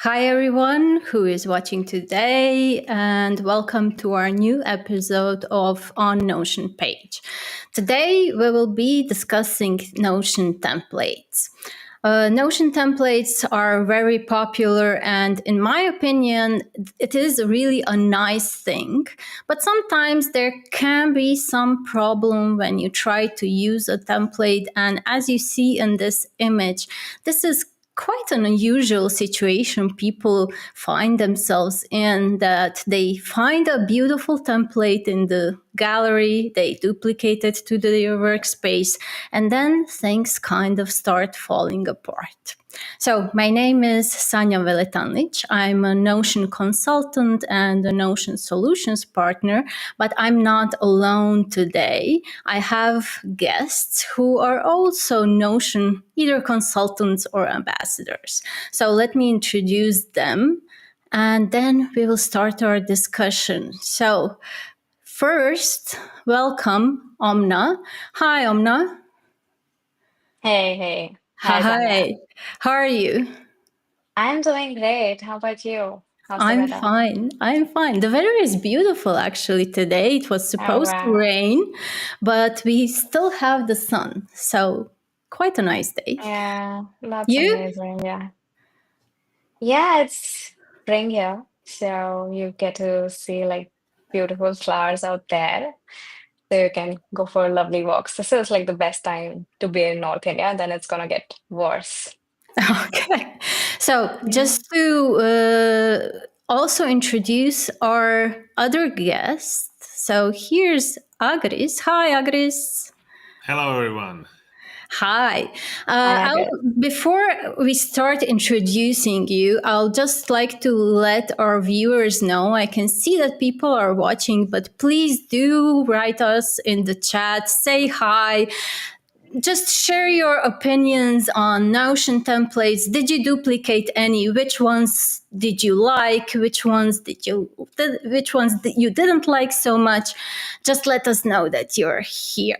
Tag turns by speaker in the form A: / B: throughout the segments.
A: Hi, everyone who is watching today, and welcome to our new episode of On Notion page. Today, we will be discussing Notion templates. Notion templates are very popular, and in my opinion, it is really a nice thing. But sometimes there can be some problem when you try to use a template. And as you see in this image, this is quite an unusual situation people find themselves in, that they find a beautiful template in the gallery, they duplicate it to their workspace, and then things kind of start falling apart. So my name is Sanja Veletanlic. I'm a Notion consultant and a Notion solutions partner, but I'm not alone today. I have guests who are also Notion either consultants or ambassadors. So let me introduce them, and then we will start our discussion. So first, welcome Omna. Hi, Omna.
B: Hey. Hi, Sanja.
A: Hi. How are you?
B: I'm doing great. How about you? How's the
A: I'm
B: weather?
A: fine. I'm fine. The weather is beautiful actually today. It was
B: Oh,
A: supposed to
B: wow.
A: rain, but we still have the sun. So quite a nice day.
B: Yeah, that's
A: You?
B: amazing. Yeah. Yeah, it's spring here. So you get to see like beautiful flowers out there. So you can go for lovely walks. This is like the best time to be in North India, then it's gonna get worse.
A: Okay. So
B: Yeah.
A: just to also introduce our other guest. So here's Agris. Hi, Agris.
C: Hello, everyone.
A: Hi.
B: Hi, Agris.
A: Before we start introducing you, I'll just like to let our viewers know. I can see that people are watching, but please do write us in the chat, say hi. Just share your opinions on Notion templates. Did you duplicate any? Which ones did you like? Which ones that you didn't like so much? Just let us know that you're here.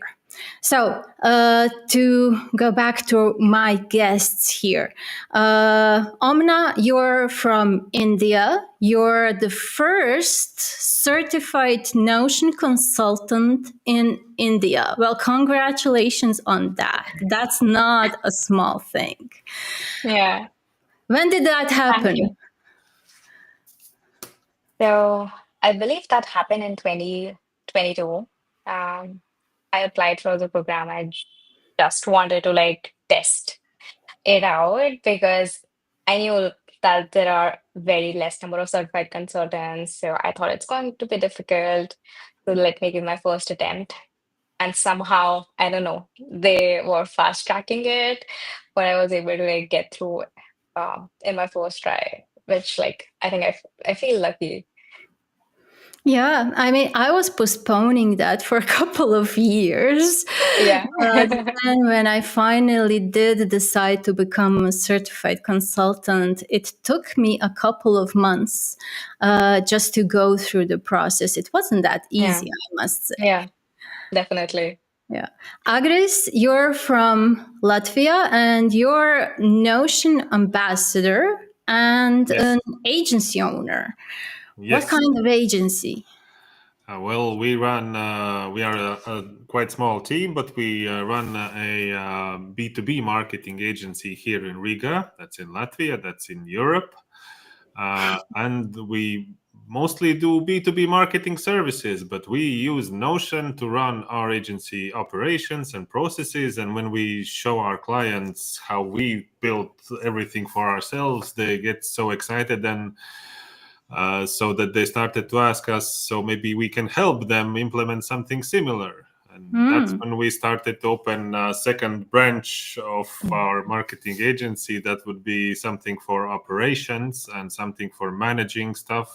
A: So, to go back to my guests here, Omna, you're from India. You're the first certified Notion consultant in India. Well, congratulations on that. That's not a small thing.
B: Yeah,
A: When did that
B: thank
A: happen?
B: you. So I believe that happened in 2022. Um, I applied for the program. I just wanted to like test it out because I knew that there are very less number of certified consultants. So I thought it's going to be difficult. So let me give my first attempt. And somehow, I don't know, they were fast tracking it, but I was able to like get through in my first try, which like I think I feel lucky.
A: Yeah, I mean, I was postponing that for a couple of years.
B: Yeah.
A: But then when I finally did decide to become a certified consultant, it took me a couple of months just to go through the process. It wasn't that
B: Yeah.
A: easy, I must say.
B: Yeah, definitely.
A: Yeah. Agris, you're from Latvia and you're Notion ambassador and
C: Yes.
A: an agency owner. What
C: Yes.
A: kind of agency?
C: Well, we run. We are a quite small team, but we run a B2B marketing agency here in Riga. That's in Latvia. That's in Europe, and we mostly do B2B marketing services. But we use Notion to run our agency operations and processes. And when we show our clients how we built everything for ourselves, they get so excited and. So that they started to ask us, so maybe we can help them implement something similar. And that's when we started to open a second branch of our marketing agency that would be something for operations and something for managing stuff,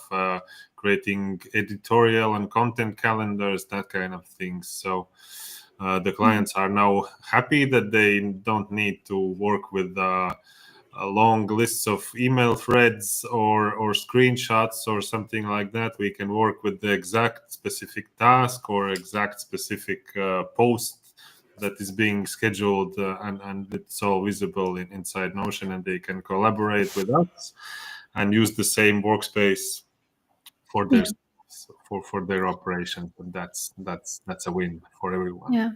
C: creating editorial and content calendars, that kind of things. So the clients are now happy that they don't need to work with long lists of email threads or screenshots or something like that. We can work with the exact specific task or exact specific post that is being scheduled, and it's all visible inside Notion, and they can collaborate with us. and use the same workspace for their for their operations. And that's a win for everyone.
A: Yeah.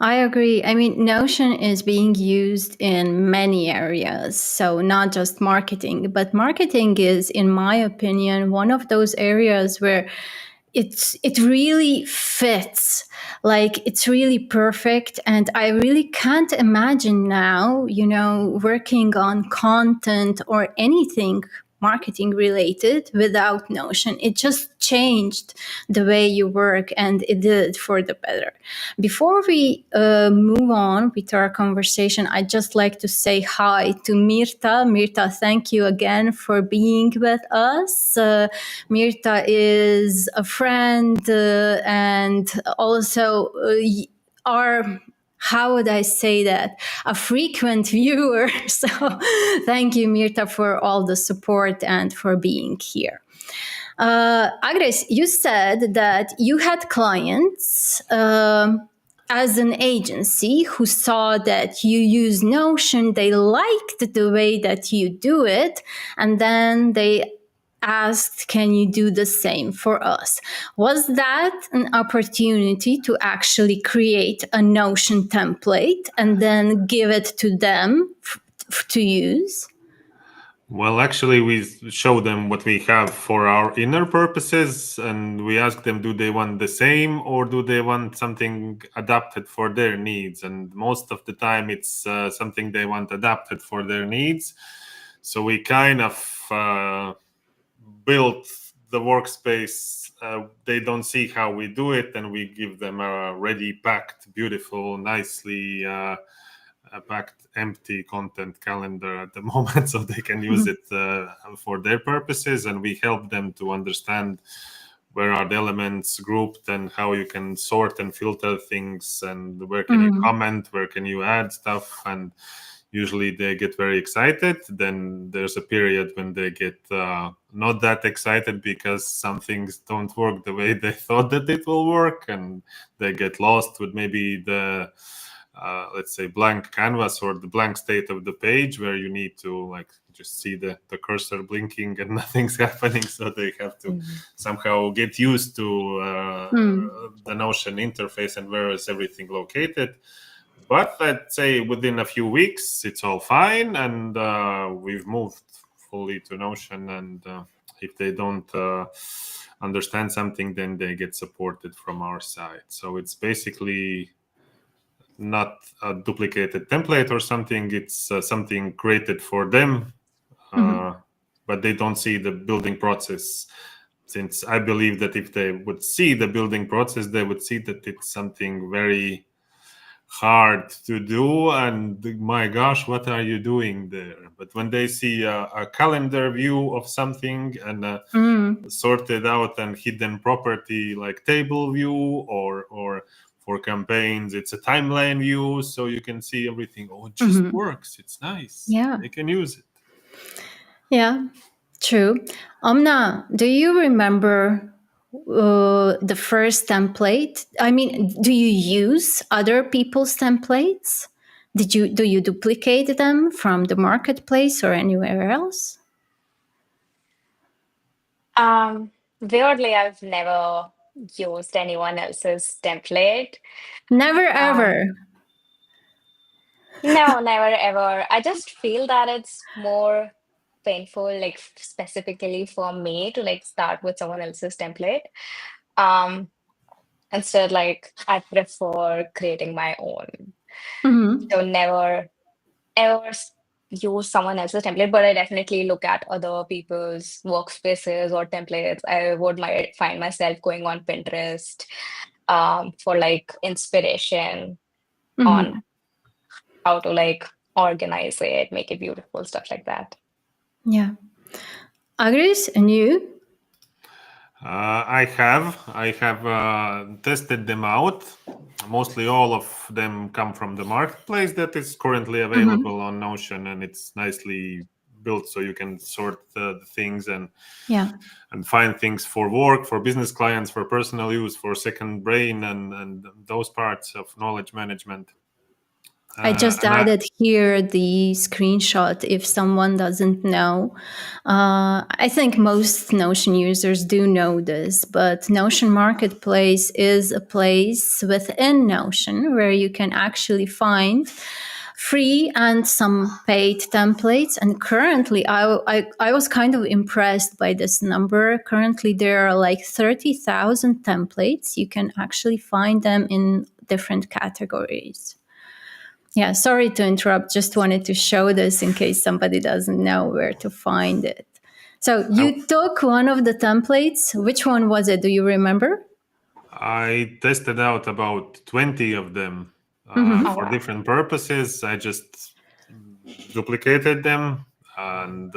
A: I agree. I mean, Notion is being used in many areas. So, not just marketing, but marketing is, in my opinion, one of those areas where it really fits. Like, it's really perfect. And I really can't imagine now, working on content or anything marketing related without Notion. It just changed the way you work, and it did it for the better. Before we move on with our conversation, I'd just like to say hi to Mirta. Mirta, thank you again for being with us. Mirta is a friend and also our, how would I say that, a frequent viewer. So thank you, Mirta, for all the support and for being here. Agris, you said that you had clients as an agency who saw that you use Notion, they liked the way that you do it, and then they asked, can you do the same for us? Was that an opportunity to actually create a Notion template and then give it to them to use?
C: Well, actually, we show them what we have for our inner purposes, and we ask them, do they want the same or do they want something adapted for their needs? And most of the time, it's something they want adapted for their needs. So we kind of built the workspace. They don't see how we do it, and we give them a ready, packed, beautiful, nicely packed empty content calendar at the moment, so they can use it for their purposes, and we help them to understand where are the elements grouped and how you can sort and filter things, and where can you comment, where can you add stuff. And usually they get very excited. Then there's a period when they get not that excited because some things don't work the way they thought that it will work, and they get lost with maybe the let's say blank canvas or the blank state of the page, where you need to like just see the cursor blinking and nothing's happening. So they have to somehow get used to the Notion interface and where is everything located. But let's say within a few weeks, it's all fine, and we've moved fully to Notion. And if they don't understand something, then they get supported from our side. So it's basically not a duplicated template or something. It's something created for them, but they don't see the building process. Since I believe that if they would see the building process, they would see that it's something very hard to do, and my gosh, what are you doing there? But when they see a calendar view of something and a sorted out and hidden property like table view, or for campaigns it's a timeline view, so you can see everything. Oh, it just works. It's nice.
A: Yeah,
C: they can use it.
A: Yeah, true. Omna, do you remember the first template? I mean, do you use other people's templates? Do you duplicate them from the marketplace or anywhere else?
B: Weirdly, I've never used anyone else's template.
A: Never ever.
B: No, never ever. I just feel that it's more painful, like specifically for me to like start with someone else's template. Um, Instead, like I prefer creating my own. So never ever use someone else's template, but I definitely look at other people's workspaces or templates. I might find myself going on Pinterest for like inspiration on how to like organize it, make it beautiful, stuff like that.
A: Yeah. Agris, and you?
C: I have tested them out. Mostly all of them come from the marketplace that is currently available on Notion, and it's nicely built so you can sort the things and find things for work, for business clients, for personal use, for second brain, and those parts of knowledge management.
A: I just added here the screenshot if someone doesn't know. I think most Notion users do know this, but Notion Marketplace is a place within Notion where you can actually find free and some paid templates. And currently, I was kind of impressed by this number. Currently, there are like 30,000 templates. You can actually find them in different categories. Yeah, sorry to interrupt. Just wanted to show this in case somebody doesn't know where to find it. So you took one of the templates. Which one was it? Do you remember?
C: I tested out about 20 of them for different purposes. I just duplicated them and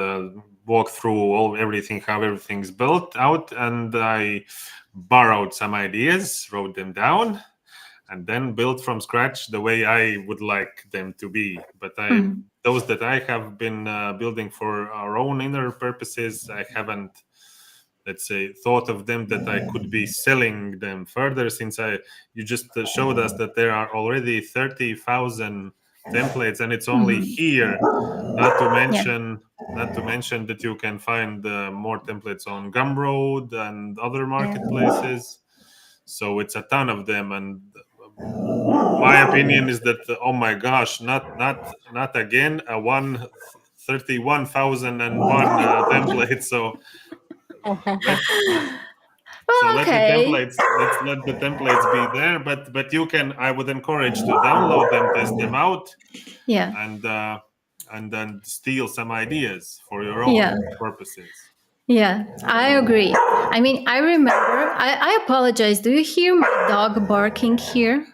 C: walked through everything, how everything's built out, and I borrowed some ideas, wrote them down, and then built from scratch the way I would like them to be. But those that I have been building for our own inner purposes, I haven't, let's say, thought of them that I could be selling them further, since you just showed us that there are already 30,000 templates, and it's only here. Not to mention that you can find more templates on Gumroad and other marketplaces. So it's a ton of them, and my opinion is that oh my gosh, not again a 31,001 template. So let the templates be there, but you can. I would encourage to download them, test them out, and then steal some ideas for your own purposes.
A: Yeah, I agree. I mean, I remember. I apologize. Do you hear my dog barking here?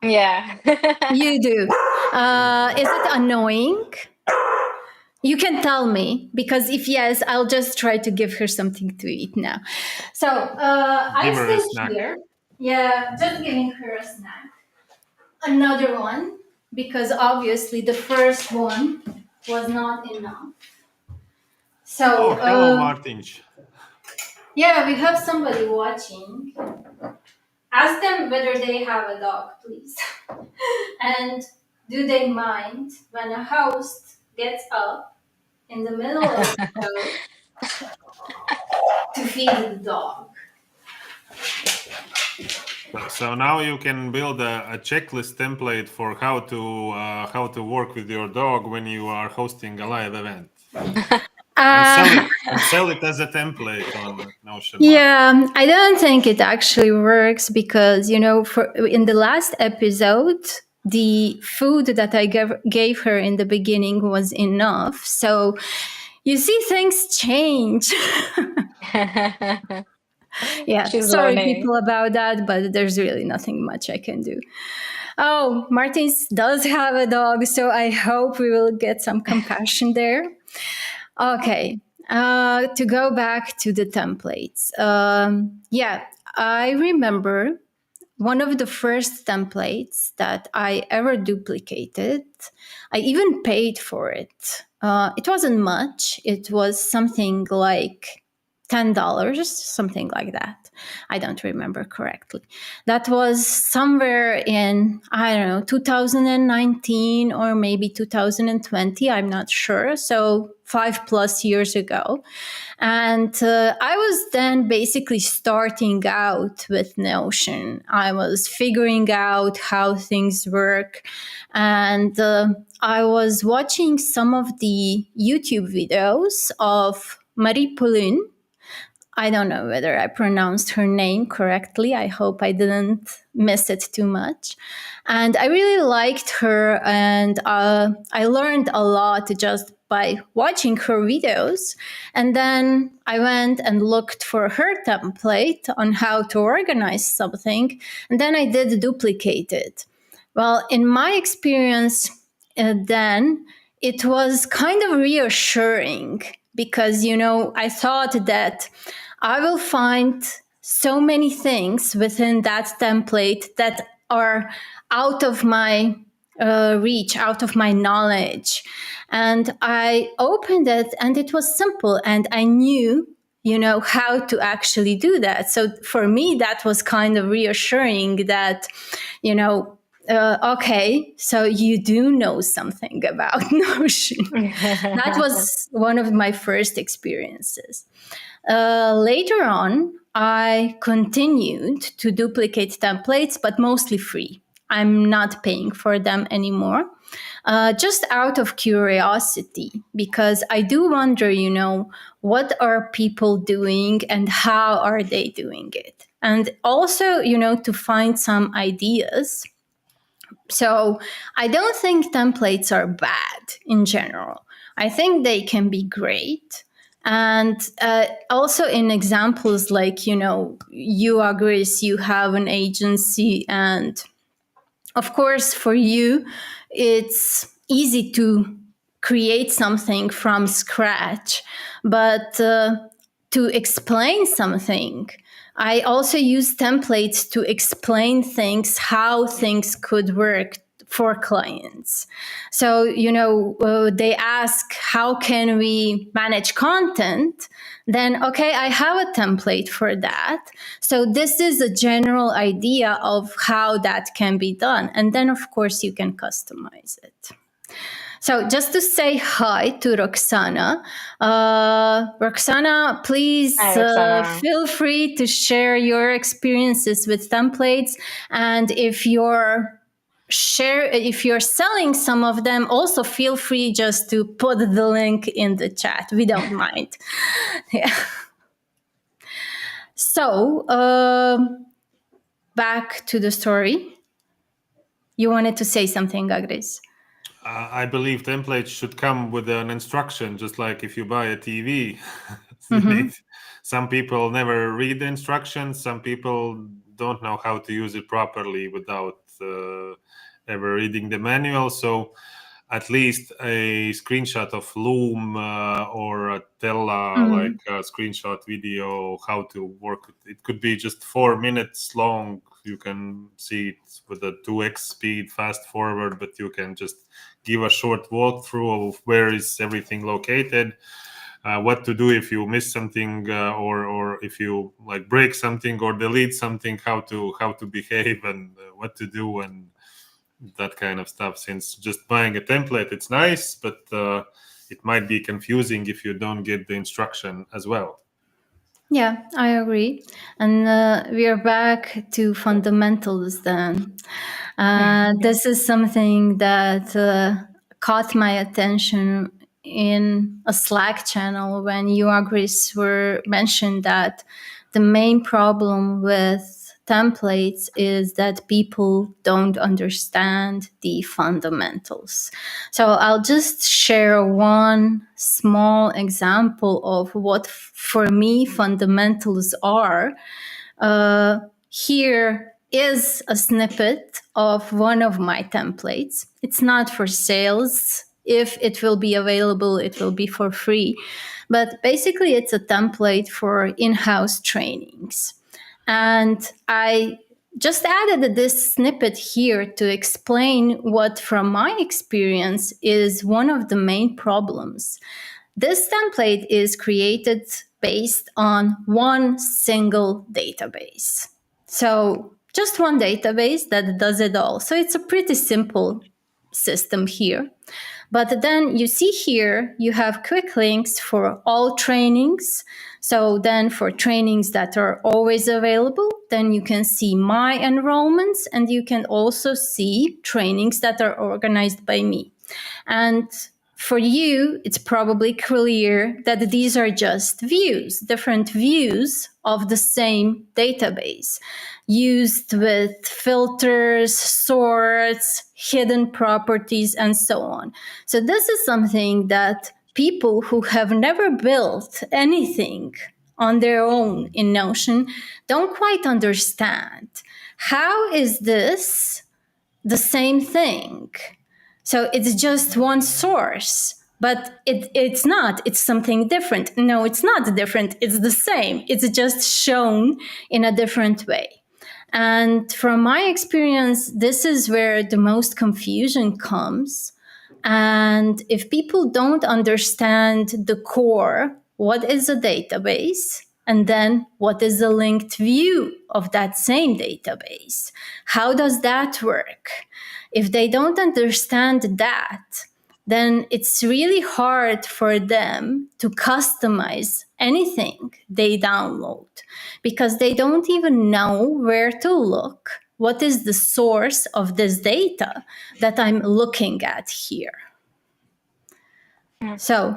B: Yeah.
A: You do. Is it annoying? You can tell me, because if yes, I'll just try to give her something to eat now. So I stay here. Yeah, just giving her a snack. Another one, because obviously the first one was not enough. So
C: hello, Martin.
A: Yeah, we have somebody watching. Ask them whether they have a dog, please. And do they mind when a host gets up in the middle of the show to feed the dog?
C: So now you can build a checklist template for how to work with your dog when you are hosting a live event. And sell it as a template on Notion.
A: Yeah, I don't think it actually works because, in the last episode, the food that I gave her in the beginning was enough. So you see, things change. Yeah, sorry people about that, but there's really nothing much I can do. Oh, Martins does have a dog, so I hope we will get some compassion there. Okay, to go back to the templates. I remember one of the first templates that I ever duplicated. I even paid for it. It wasn't much. It was something like $10, something like that. I don't remember correctly. That was somewhere in, 2019 or maybe 2020. I'm not sure. So 5+ years ago. And I was then basically starting out with Notion. I was figuring out how things work. And I was watching some of the YouTube videos of Marie Pauline. I don't know whether I pronounced her name correctly. I hope I didn't miss it too much. And I really liked her, and I learned a lot just by watching her videos. And then I went and looked for her template on how to organize something, and then I did duplicate it. Well, in my experience, then it was kind of reassuring because, I thought that I will find so many things within that template that are out of my reach, out of my knowledge. And I opened it and it was simple and I knew, how to actually do that. So for me, that was kind of reassuring that, okay, so you do know something about Notion. That was one of my first experiences. Later on, I continued to duplicate templates, but mostly free. I'm not paying for them anymore, just out of curiosity, because I do wonder, what are people doing and how are they doing it? And also, to find some ideas. So I don't think templates are bad in general. I think they can be great. And also in examples like, you, Agris, you have an agency, and of course, for you, it's easy to create something from scratch. But to explain something, I also use templates to explain things, how things could work for clients. So, they ask, how can we manage content? Then, okay, I have a template for that. So this is a general idea of how that can be done. And then, of course, you can customize it. So just to say hi to Roxana. Roxana, please
B: Hi, Roxana.
A: feel free to share your experiences with templates. And if you're selling some of them, also feel free just to put the link in the chat. We don't mind. Yeah. So back to the story. You wanted to say something, Agris?
C: I believe templates should come with an instruction, just like if you buy a TV. Some people never read the instructions. Some people don't know how to use it properly without ever reading the manual. So at least a screenshot of Loom or a Tella, like a screenshot video, how to work. It could be just 4 minutes long. You can see it with a 2x speed, fast forward, but you can just give a short walkthrough of where is everything located, what to do if you miss something, or if you like break something or delete something, how to behave and what to do and that kind of stuff. Since just buying a template, it's nice, but it might be confusing if you don't get the instruction as well.
A: Yeah, I agree. And we are back to fundamentals then. This is something that caught my attention in a Slack channel when you, Agris, were mentioned that the main problem with templates is that people don't understand the fundamentals. So I'll just share one small example of what for me fundamentals are. Here is a snippet of one of my templates. It's not for sales. If it will be available, it will be for free. But basically, it's a template for in-house trainings. And I just added this snippet here to explain what, from my experience, is one of the main problems. This template is created based on one single database. So just one database that does it all. So it's a pretty simple system here. But then you see here, you have quick links for all trainings. So then for trainings that are always available, then you can see my enrollments, and you can also see trainings that are organized by me. And for you, it's probably clear that these are just views, different views of the same database, used with filters, sorts, hidden properties, and so on. So this is something that people who have never built anything on their own in Notion don't quite understand. How is this the same thing? So it's just one source, but it's not. It's something different. No, it's not different. It's the same. It's just shown in a different way. And from my experience, this is where the most confusion comes. And if people don't understand the core, what is a database? And then what is the linked view of that same database? How does that work? If they don't understand that, then it's really hard for them to customize anything they download because they don't even know where to look. What is the source of this data that I'm looking at here? So,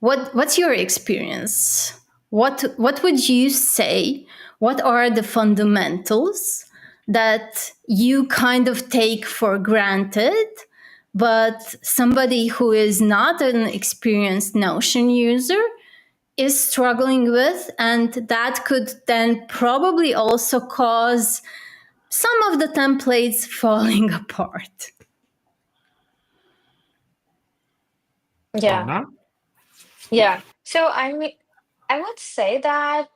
A: what's your experience? What would you say? What are the fundamentals that you kind of take for granted, but somebody who is not an experienced Notion user is struggling with, and that could then probably also cause some of the templates falling apart?
B: Yeah.
C: Omna?
B: Yeah. So I would say that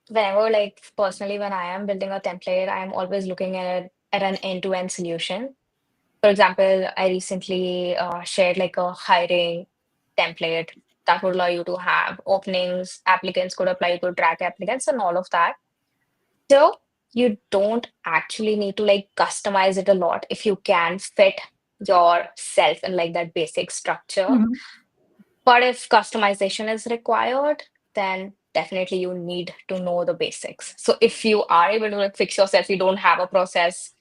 B: whenever, like personally, when I am building a template, I'm always looking at an end-to-end solution. For example, I recently shared like a hiring template that would allow you to have openings, applicants could apply, you could track applicants and all of that. So you don't actually need to like customize it a lot if you can fit yourself in like that basic structure.
A: Mhm.
B: But if customization is required, then definitely you need to know the basics. So if you are able to like fix yourself, you don't have a process,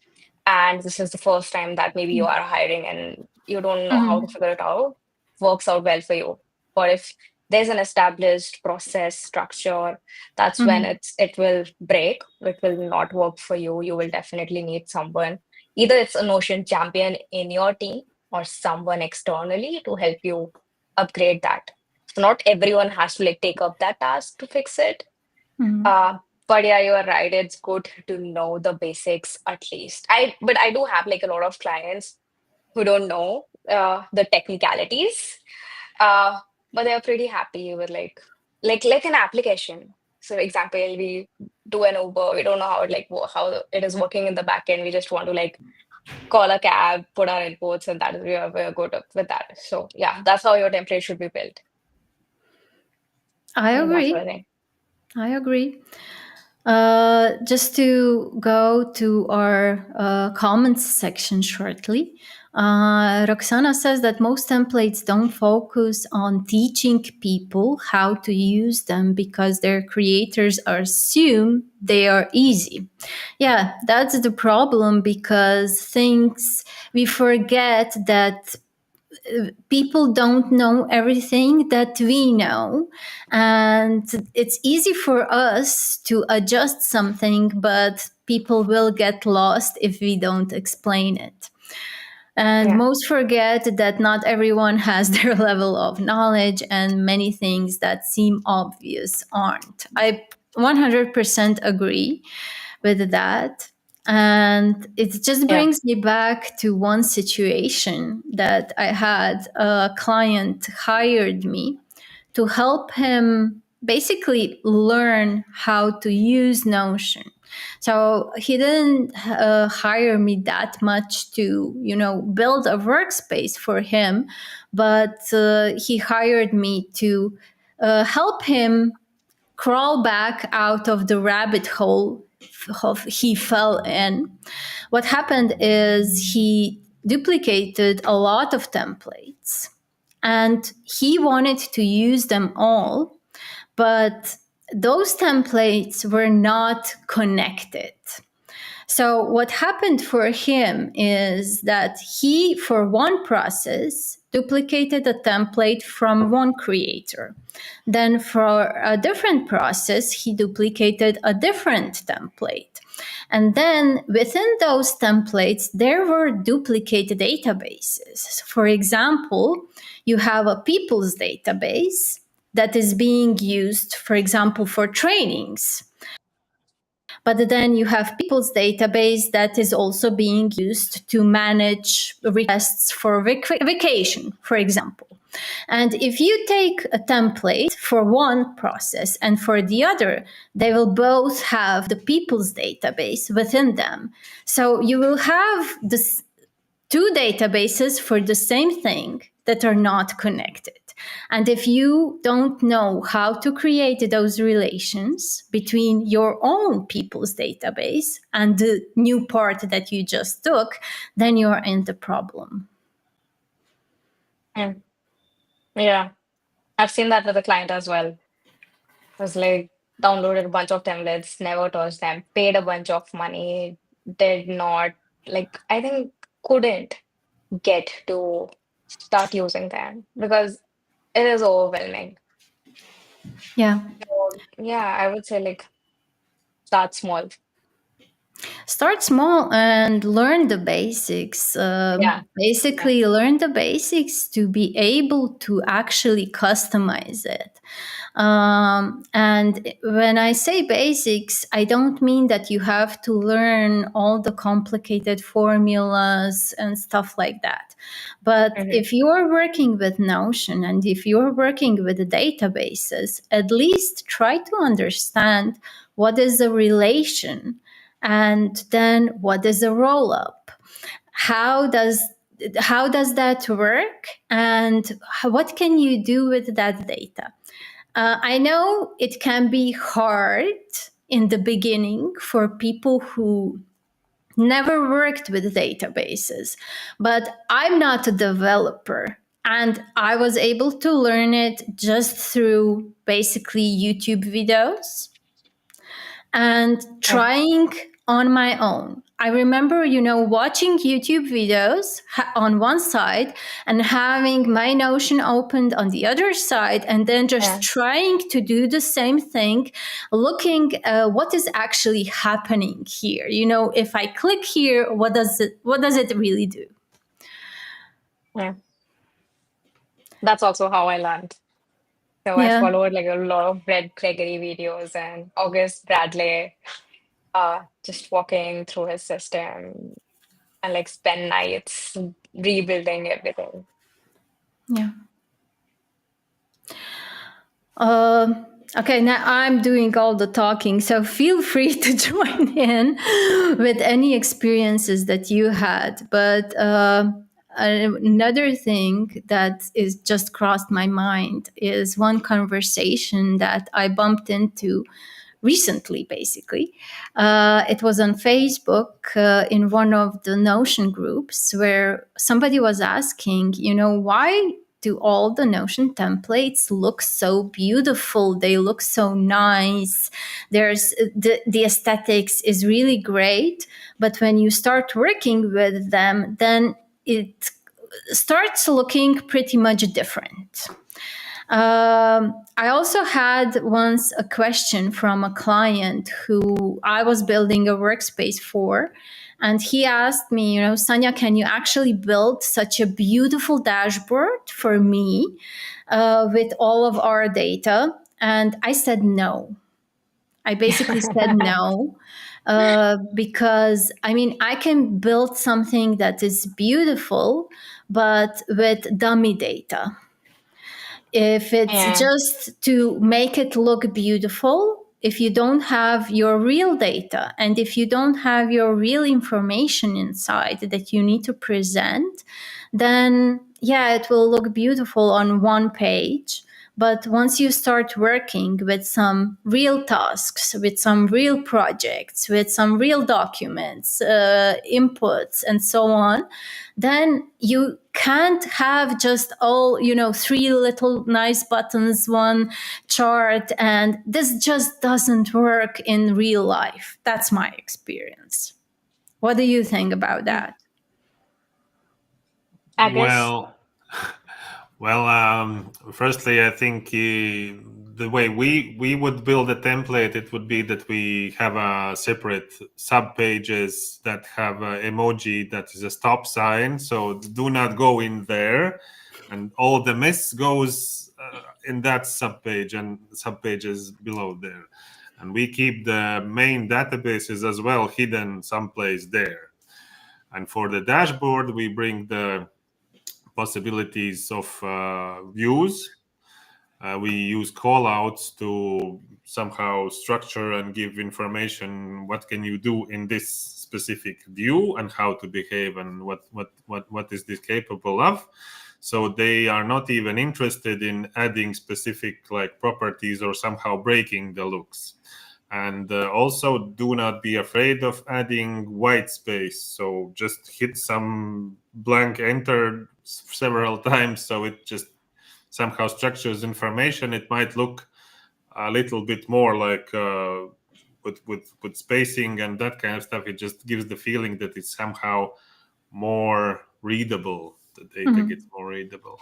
B: and this is the first time that maybe you are hiring and you don't know how to figure it out, works out well for you. But if there's an established process structure, that's when it will break, it will not work for you. You will definitely need someone, either it's a Notion champion in your team or someone externally to help you upgrade that. So not everyone has to like take up that task to fix it. But yeah, you are right. It's good to know the basics at least. But I do have like a lot of clients who don't know the technicalities, uh, but they're pretty happy with like an application. So example, we do an Uber. We don't know how how it is working in the back end. We just want to like call a cab, put our inputs, and that is we're good with that. So yeah, that's how your template should be built.
A: I
B: And that's
A: agree.
B: what I think.
A: I agree. Just to go to our comments section shortly, Roxana says that most templates don't focus on teaching people how to use them because their creators assume they are easy. Yeah, that's the problem because we forget that people don't know everything that we know, and it's easy for us to adjust something, but people will get lost if we don't explain it. And
B: Yeah.
A: most forget that not everyone has their level of knowledge, and many things that seem obvious aren't. I 100% agree with that. And it just
B: Yeah.
A: brings me back to one situation that I had. A client hired me to help him basically learn how to use Notion. So he didn't hire me that much to, build a workspace for him, but he hired me to help him crawl back out of the rabbit hole he fell in. What happened is he duplicated a lot of templates and he wanted to use them all, but those templates were not connected. So what happened for him is that he, for one process, duplicated a template from one creator. Then for a different process, he duplicated a different template. And then within those templates, there were duplicated databases. For example, you have a people's database that is being used, for example, for trainings. But then you have people's database that is also being used to manage requests for vacation, for example. And if you take a template for one process and for the other, they will both have the people's database within them. So you will have this two databases for the same thing that are not connected. And if you don't know how to create those relations between your own people's database and the new part that you just took, then you're in the problem.
B: Yeah, I've seen that with a client as well. It was like downloaded a bunch of templates, never touched them, paid a bunch of money, did not, like, I think couldn't get to start using them because it is overwhelming.
A: Yeah.
B: So, yeah, I would say like start small.
A: Start small and learn the basics. Basically, learn the basics to be able to actually customize it. And when I say basics, I don't mean that you have to learn all the complicated formulas and stuff like that. But if you're working with Notion and if you're working with databases, at least try to understand what is a relation and then what is a roll-up. How does that work, and what can you do with that data? I know it can be hard in the beginning for people who never worked with databases, but I'm not a developer. And I was able to learn it just through basically YouTube videos and trying on my own. I remember, watching YouTube videos on one side and having my Notion opened on the other side, and then just trying to do the same thing, looking what is actually happening here. If I click here, what does it really do?
B: Yeah. That's also how I learned. So I followed like a lot of Brett Gregory videos and August Bradley, just walking through his system and like spend nights rebuilding everything.
A: Yeah. Okay, now I'm doing all the talking, so feel free to join in with any experiences that you had. But another thing that is just crossed my mind is one conversation that I bumped into recently, basically. It was on Facebook in one of the Notion groups where somebody was asking, why do all the Notion templates look so beautiful? They look so nice. There's the aesthetics is really great, but when you start working with them, then it starts looking pretty much different. I also had once a question from a client who I was building a workspace for. And he asked me, Sanja, can you actually build such a beautiful dashboard for me with all of our data? And I said no. I basically said no. Because I can build something that is beautiful, but with dummy data. If it's just to make it look beautiful, if you don't have your real data and if you don't have your real information inside that you need to present, then it will look beautiful on one page. But once you start working with some real tasks, with some real projects, with some real documents, inputs, and so on, then you can't have just all, three little nice buttons, one chart, and this just doesn't work in real life. That's my experience. What do you think about that?
B: Agris?
C: Well, firstly, I think the way we would build a template, it would be that we have a separate sub pages that have an emoji that is a stop sign. So do not go in there, and all the mess goes in that sub page and sub pages below there. And we keep the main databases as well hidden someplace there. And for the dashboard, we bring the possibilities of views. We use callouts to somehow structure and give information. What can you do in this specific view and how to behave and what is this capable of? So they are not even interested in adding specific like properties or somehow breaking the looks. And also do not be afraid of adding white space. So just hit some blank enter several times so it just somehow structures information. It might look a little bit more like with spacing and that kind of stuff. It just gives the feeling that it's somehow more readable. The data gets more readable.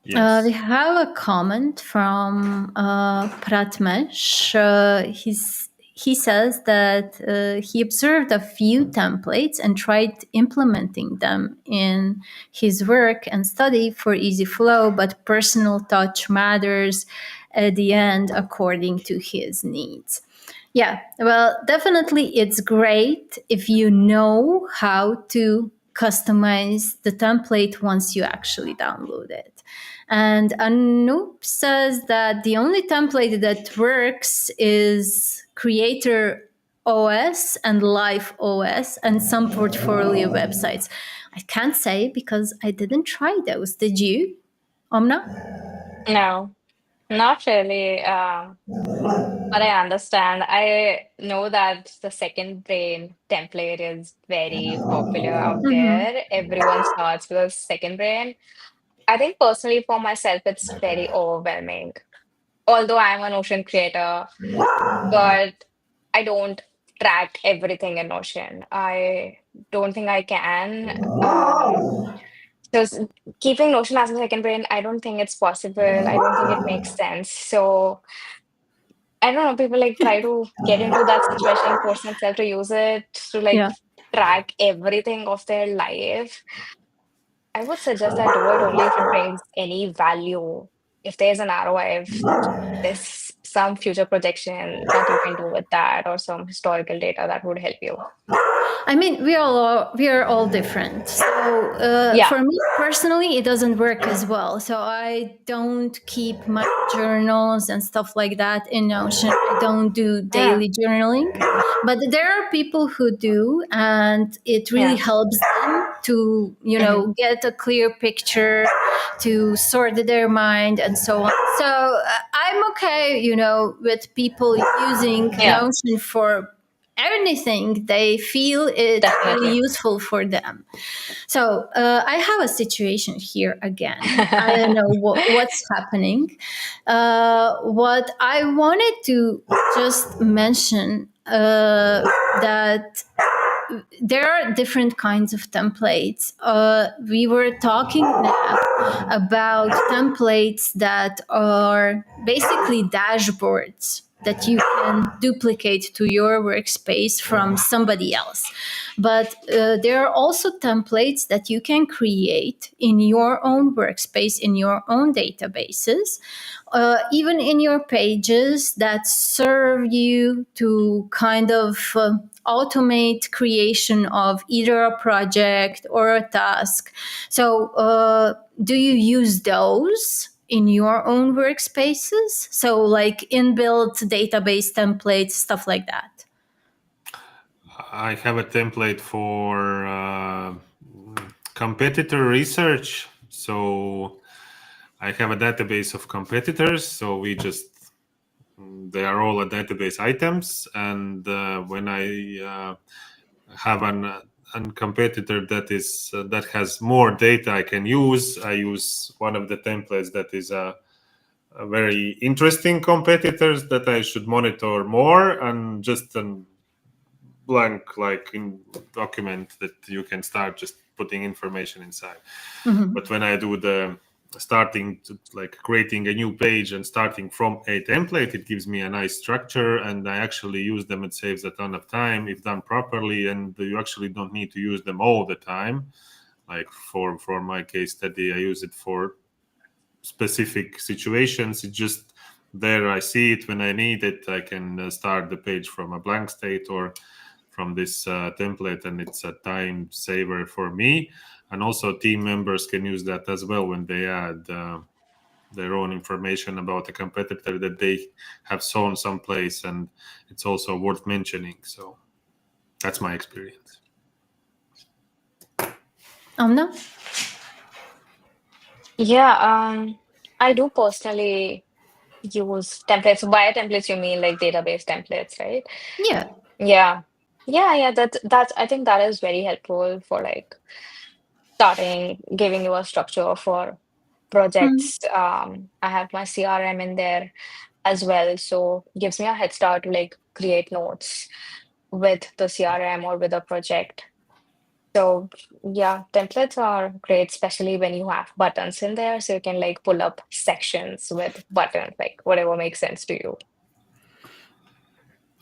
C: Yes.
A: We have a comment from Pratmesh. He says that he observed a few templates and tried implementing them in his work and study for easy flow, but personal touch matters at the end according to his needs. Yeah, well, definitely it's great if you know how to customize the template once you actually download it. And Anoop says that the only template that works is Creator OS and Live OS and some portfolio websites. I can't say because I didn't try those. Did you, Omna?
B: No, not really. But I understand. I know that the second brain template is very popular out there. Everyone starts with a second brain. I think personally for myself, it's very overwhelming. Although I'm a Notion creator, but I don't track everything in Notion. I don't think I can. Because keeping Notion as a second brain, I don't think it's possible. I don't think it makes sense. So I don't know, people like try to get into that situation, force themselves to use it to like
A: Yeah.
B: track everything of their life. I would suggest that do it only if it brings any value. If there's an ROI, if there's some future projection that you can do with that, or some historical data that would help you.
A: I mean, we are all different. So
B: Yeah.
A: for me personally, it doesn't work as well. So I don't keep my journals and stuff like that in Notion. I don't do daily journaling, but there are people who do, and it really helps them to get a clear picture, to sort their mind, and so on. So I'm okay, with people using Notion for anything they feel it's really useful for them. So I have a situation here again. I don't know what's happening. What I wanted to just mention that there are different kinds of templates. We were talking now about templates that are basically dashboards that you can duplicate to your workspace from somebody else. But there are also templates that you can create in your own workspace, in your own databases, even in your pages that serve you to kind of automate creation of either a project or a task. So do you use those in your own workspaces? So like inbuilt database templates, stuff like that.
C: I have a template for competitor research. So I have a database of competitors. So they are all database items. And when I have a competitor that has more data I can use, I use one of the templates that is a very interesting competitors that I should monitor more, and just a blank like in document that you can start just putting information inside. But when I do the starting to like creating a new page and starting from a template, it gives me a nice structure, and I actually use them. It saves a ton of time if done properly, and you actually don't need to use them all the time. Like for my case study, I use it for specific situations. It's just there, I see it when I need it. I can start the page from a blank state or from this template, and it's a time saver for me. And also team members can use that as well when they add their own information about a competitor that they have shown someplace, and it's also worth mentioning. So that's my experience.
A: Omna?
B: Yeah, I do personally use templates. Via templates, you mean like database templates, right?
A: Yeah.
B: Yeah. Yeah, that's I think that is very helpful for like starting, giving you a structure for
A: Mm.
B: projects. I have my CRM in there as well, so gives me a head start to like create notes with the CRM or with a project. So yeah, templates are great, especially when you have buttons in there, so you can like pull up sections with buttons, like whatever makes sense to you.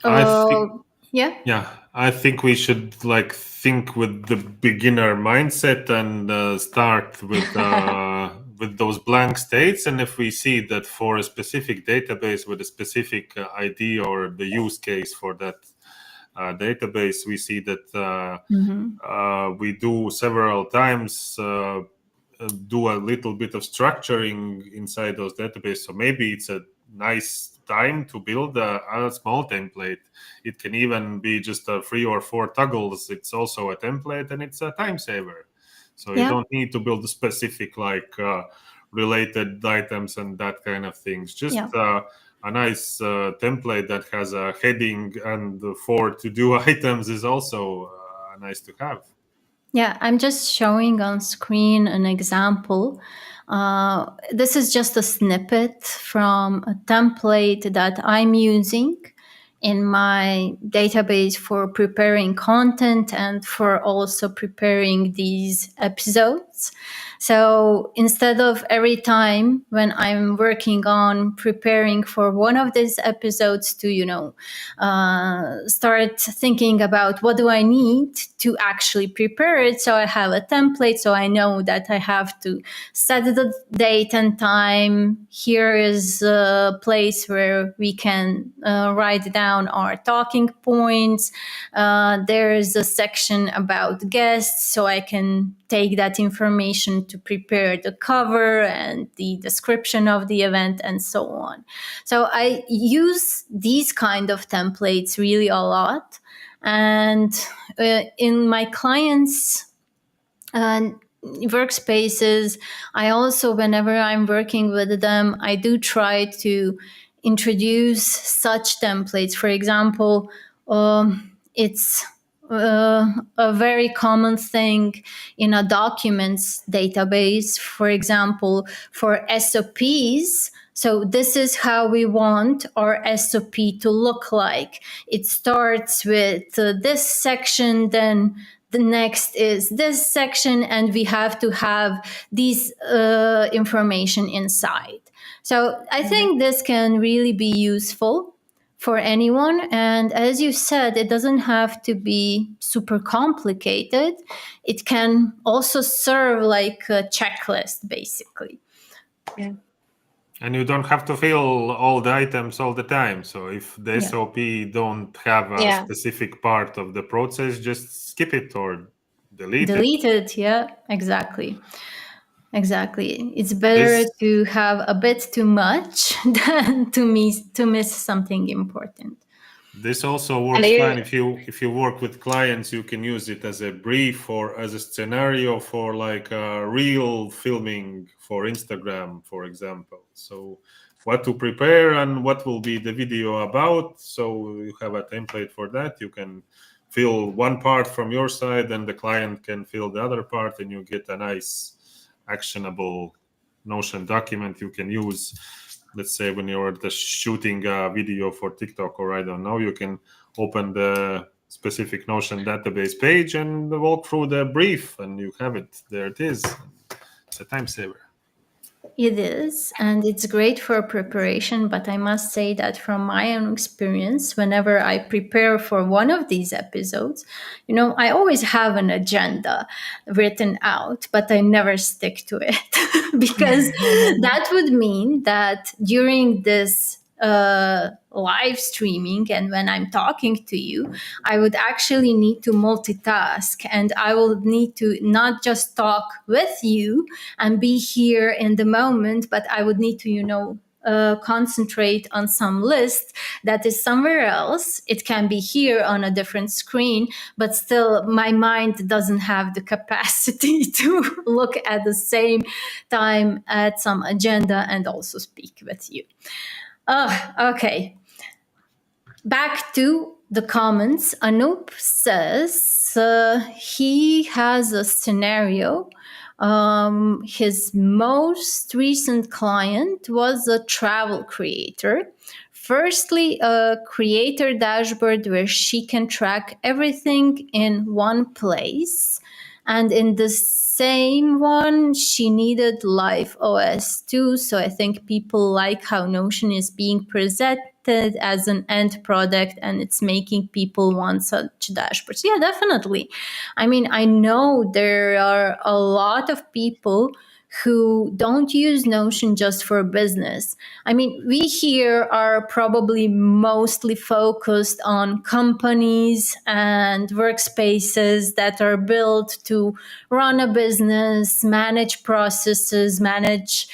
C: I think
A: Yeah.
C: Yeah, I think we should like think with the beginner mindset and start with those blank states. And if we see that for a specific database with a specific ID or the use case for that database, we see that
A: Mm-hmm.
C: we do several times do a little bit of structuring inside those databases. So maybe it's a nice time to build a small template. It can even be just 3 or 4 toggles. It's also a template and it's a time saver. So you
A: Yeah.
C: don't need to build a specific like related items and that kind of things. Just
A: Yeah.
C: a nice template that has a heading and 4 to-do items is also nice to have.
A: Yeah, I'm just showing on screen an example. This is just a snippet from a template that I'm using in my database for preparing content and for also preparing these episodes. So instead of every time when I'm working on preparing for one of these episodes to, start thinking about what do I need to actually prepare it. So I have a template, so I know that I have to set the date and time. Here is a place where we can write down our talking points. There is a section about guests, so I can take that information to prepare the cover and the description of the event and so on. So I use these kind of templates really a lot. And in my clients' workspaces, I also, whenever I'm working with them, I do try to introduce such templates. For example, it's a very common thing in a documents database, for example, for SOPs. So this is how we want our SOP to look like. It starts with this section, then the next is this section, and we have to have these information inside. So I think this can really be useful for anyone. And as you said, it doesn't have to be super complicated. It can also serve like a checklist, basically.
B: Yeah.
C: And you don't have to fill all the items all the time. So if the
A: Yeah.
C: SOP don't have a
B: Yeah.
C: specific part of the process, just skip it or delete it.
A: Delete it. Yeah, exactly. Exactly. It's better
C: This
A: to have a bit too much than to miss something important.
C: this also
B: And
C: works
B: you,
C: fine if you work with clients. You can use it as a brief or as a scenario for like a real filming for Instagram, for example. So what to prepare and what will be the video about. So you have a template for that. You can fill one part from your side and the client can fill the other part, and you get a nice actionable Notion document you can use. Let's say when you're just shooting a video for TikTok or I don't know, you can open the specific Notion database page and walk through the brief, and you have it. There it is. It's a time saver.
A: It is, and it's great for preparation. But I must say that from my own experience, whenever I prepare for one of these episodes, I always have an agenda written out, but I never stick to it because that would mean that during this live streaming and when I'm talking to you, I would actually need to multitask, and I will need to not just talk with you and be here in the moment, but I would need to, concentrate on some list that is somewhere else. It can be here on a different screen, but still my mind doesn't have the capacity to look at the same time at some agenda and also speak with you. Okay. Back to the comments. Anup says he has a scenario. His most recent client was a travel creator. Firstly, a creator dashboard where she can track everything in one place. And in the same one, she needed live OS too. So I think people like how Notion is being presented as an end product, and it's making people want such dashboards. Yeah, definitely. I mean, I know there are a lot of people who don't use Notion just for business. I mean, we here are probably mostly focused on companies and workspaces that are built to run a business, manage processes, manage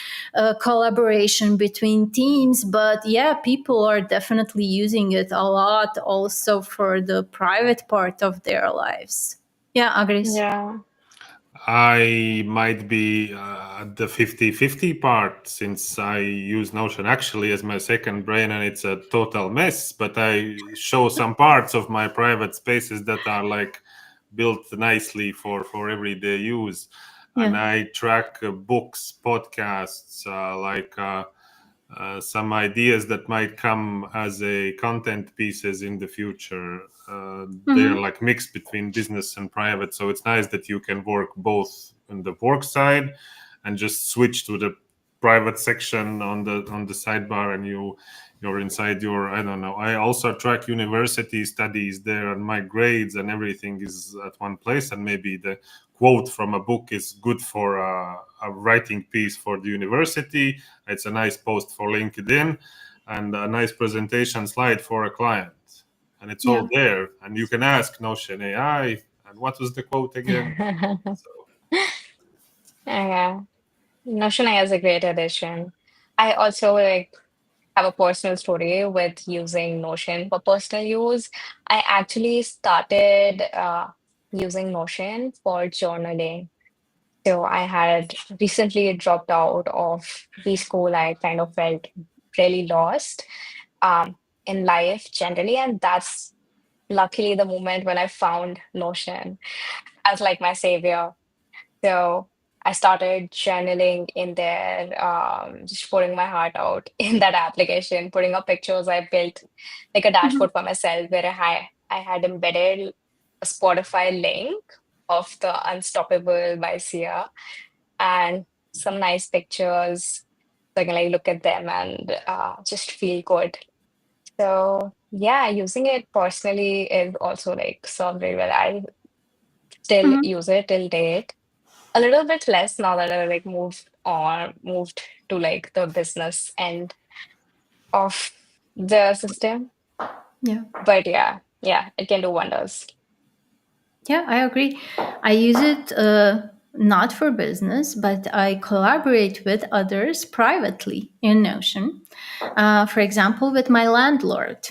A: collaboration between teams. But yeah, people are definitely using it a lot also for the private part of their lives. Yeah, Agris.
B: Yeah.
C: I might be at the 50-50 part, since I use Notion actually as my second brain and it's a total mess, but I show some parts of my private spaces that are like built nicely for everyday use.
A: Yeah.
C: And I track books, podcasts, some ideas that might come as a content pieces in the future. They're like mixed between business and private, so it's nice that you can work both on the work side and just switch to the private section on the sidebar, and you're inside your, I don't know. I also track university studies there, and my grades and everything is at one place, and maybe the quote from a book is good for a writing piece for the university. It's a nice post for LinkedIn and a nice presentation slide for a client. And it's all there. And you can ask Notion AI, and what was the quote again?
B: Yeah. Notion AI is a great addition. I also have a personal story with using Notion for personal use. I actually started using Notion for journaling. So I had recently dropped out of the school. I kind of felt really lost in life generally, and that's luckily the moment when I found Notion as like my savior. So I started journaling in there, just pouring my heart out in that application, putting up pictures. I built like a dashboard for myself where I had embedded a Spotify link of the Unstoppable by Sia and some nice pictures. So I can like look at them and just feel good. So yeah, using it personally is also like served very well. I still use it till date. A little bit less now that I like moved to like the business end of the system.
A: Yeah.
B: But yeah, it can do wonders.
A: Yeah, I agree. I use it not for business, but I collaborate with others privately in Notion. For example, with my landlord.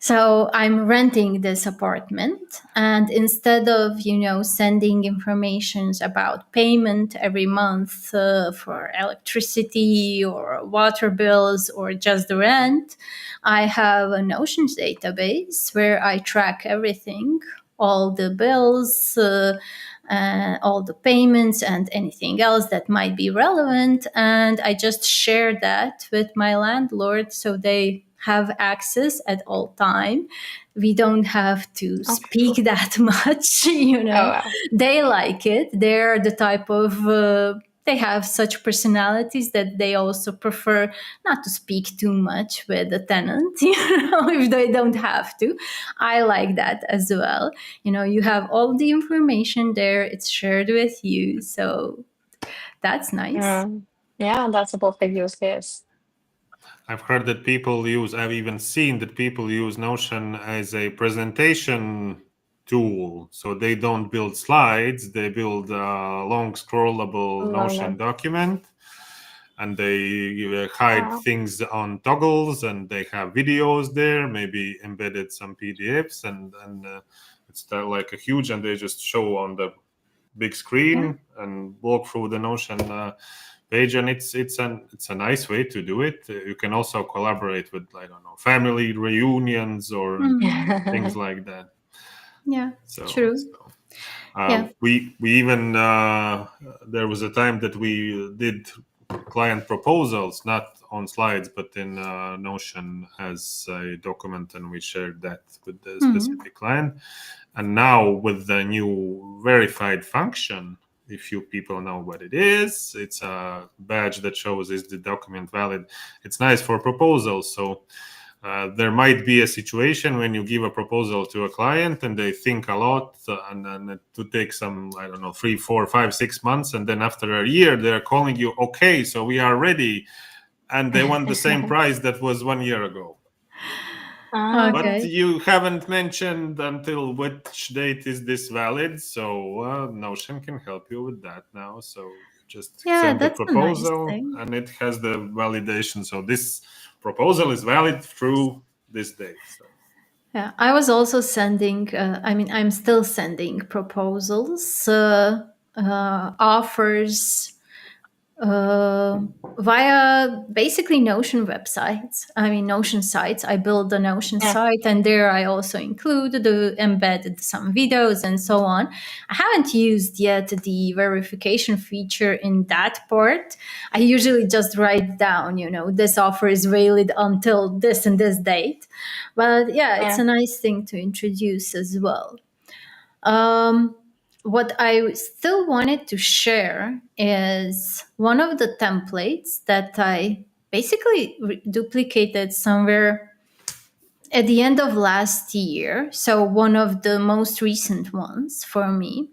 A: So I'm renting this apartment, and instead of sending informations about payment every month for electricity or water bills or just the rent, I have a Notions database where I track everything, all the bills, all the payments, and anything else that might be relevant, and I just share that with my landlord so they have access at all time. We don't have to speak that much,
B: Oh, wow.
A: They like it. They're the type of they have such personalities that they also prefer not to speak too much with the tenant, if they don't have to. I like that as well. You have all the information there, it's shared with you, so that's nice.
B: Yeah, that's a perfect use case.
C: I've heard that I've even seen that people use Notion as a presentation tool. So they don't build slides, they build a long scrollable Notion document. and they hide things on toggles, and they have videos there, maybe embedded some PDFs, and it's like a huge, and they just show on the big screen and walk through the Notion page, and it's a nice way to do it. You can also collaborate with, I don't know, family reunions or things like that.
A: Yeah, true.
C: We even there was a time that we did client proposals, not on slides, but in Notion as a document, and we shared that with the specific client. And now with the new verified function, if you people know what it is, it's a badge that shows is the document valid. It's nice for proposals. So there might be a situation when you give a proposal to a client and they think a lot, and then it would take some, I don't know, 3, 4, 5, 6 months. And then after a year, they're calling you, okay, so we are ready. And they want the same price that was 1 year ago. But you haven't mentioned until which date is this valid. So Notion can help you with that now. So just send the proposal and it has the validation. So this proposal is valid through this date. So.
A: Yeah, I was also sending, I'm still sending proposals, offers, via basically Notion websites. Notion sites. I build the Notion site, and there I also embedded some videos and so on. I haven't used yet the verification feature in that part. I usually just write down, this offer is valid until this and this date. But it's a nice thing to introduce as well. What I still wanted to share is one of the templates that I basically duplicated somewhere at the end of last year. So one of the most recent ones for me.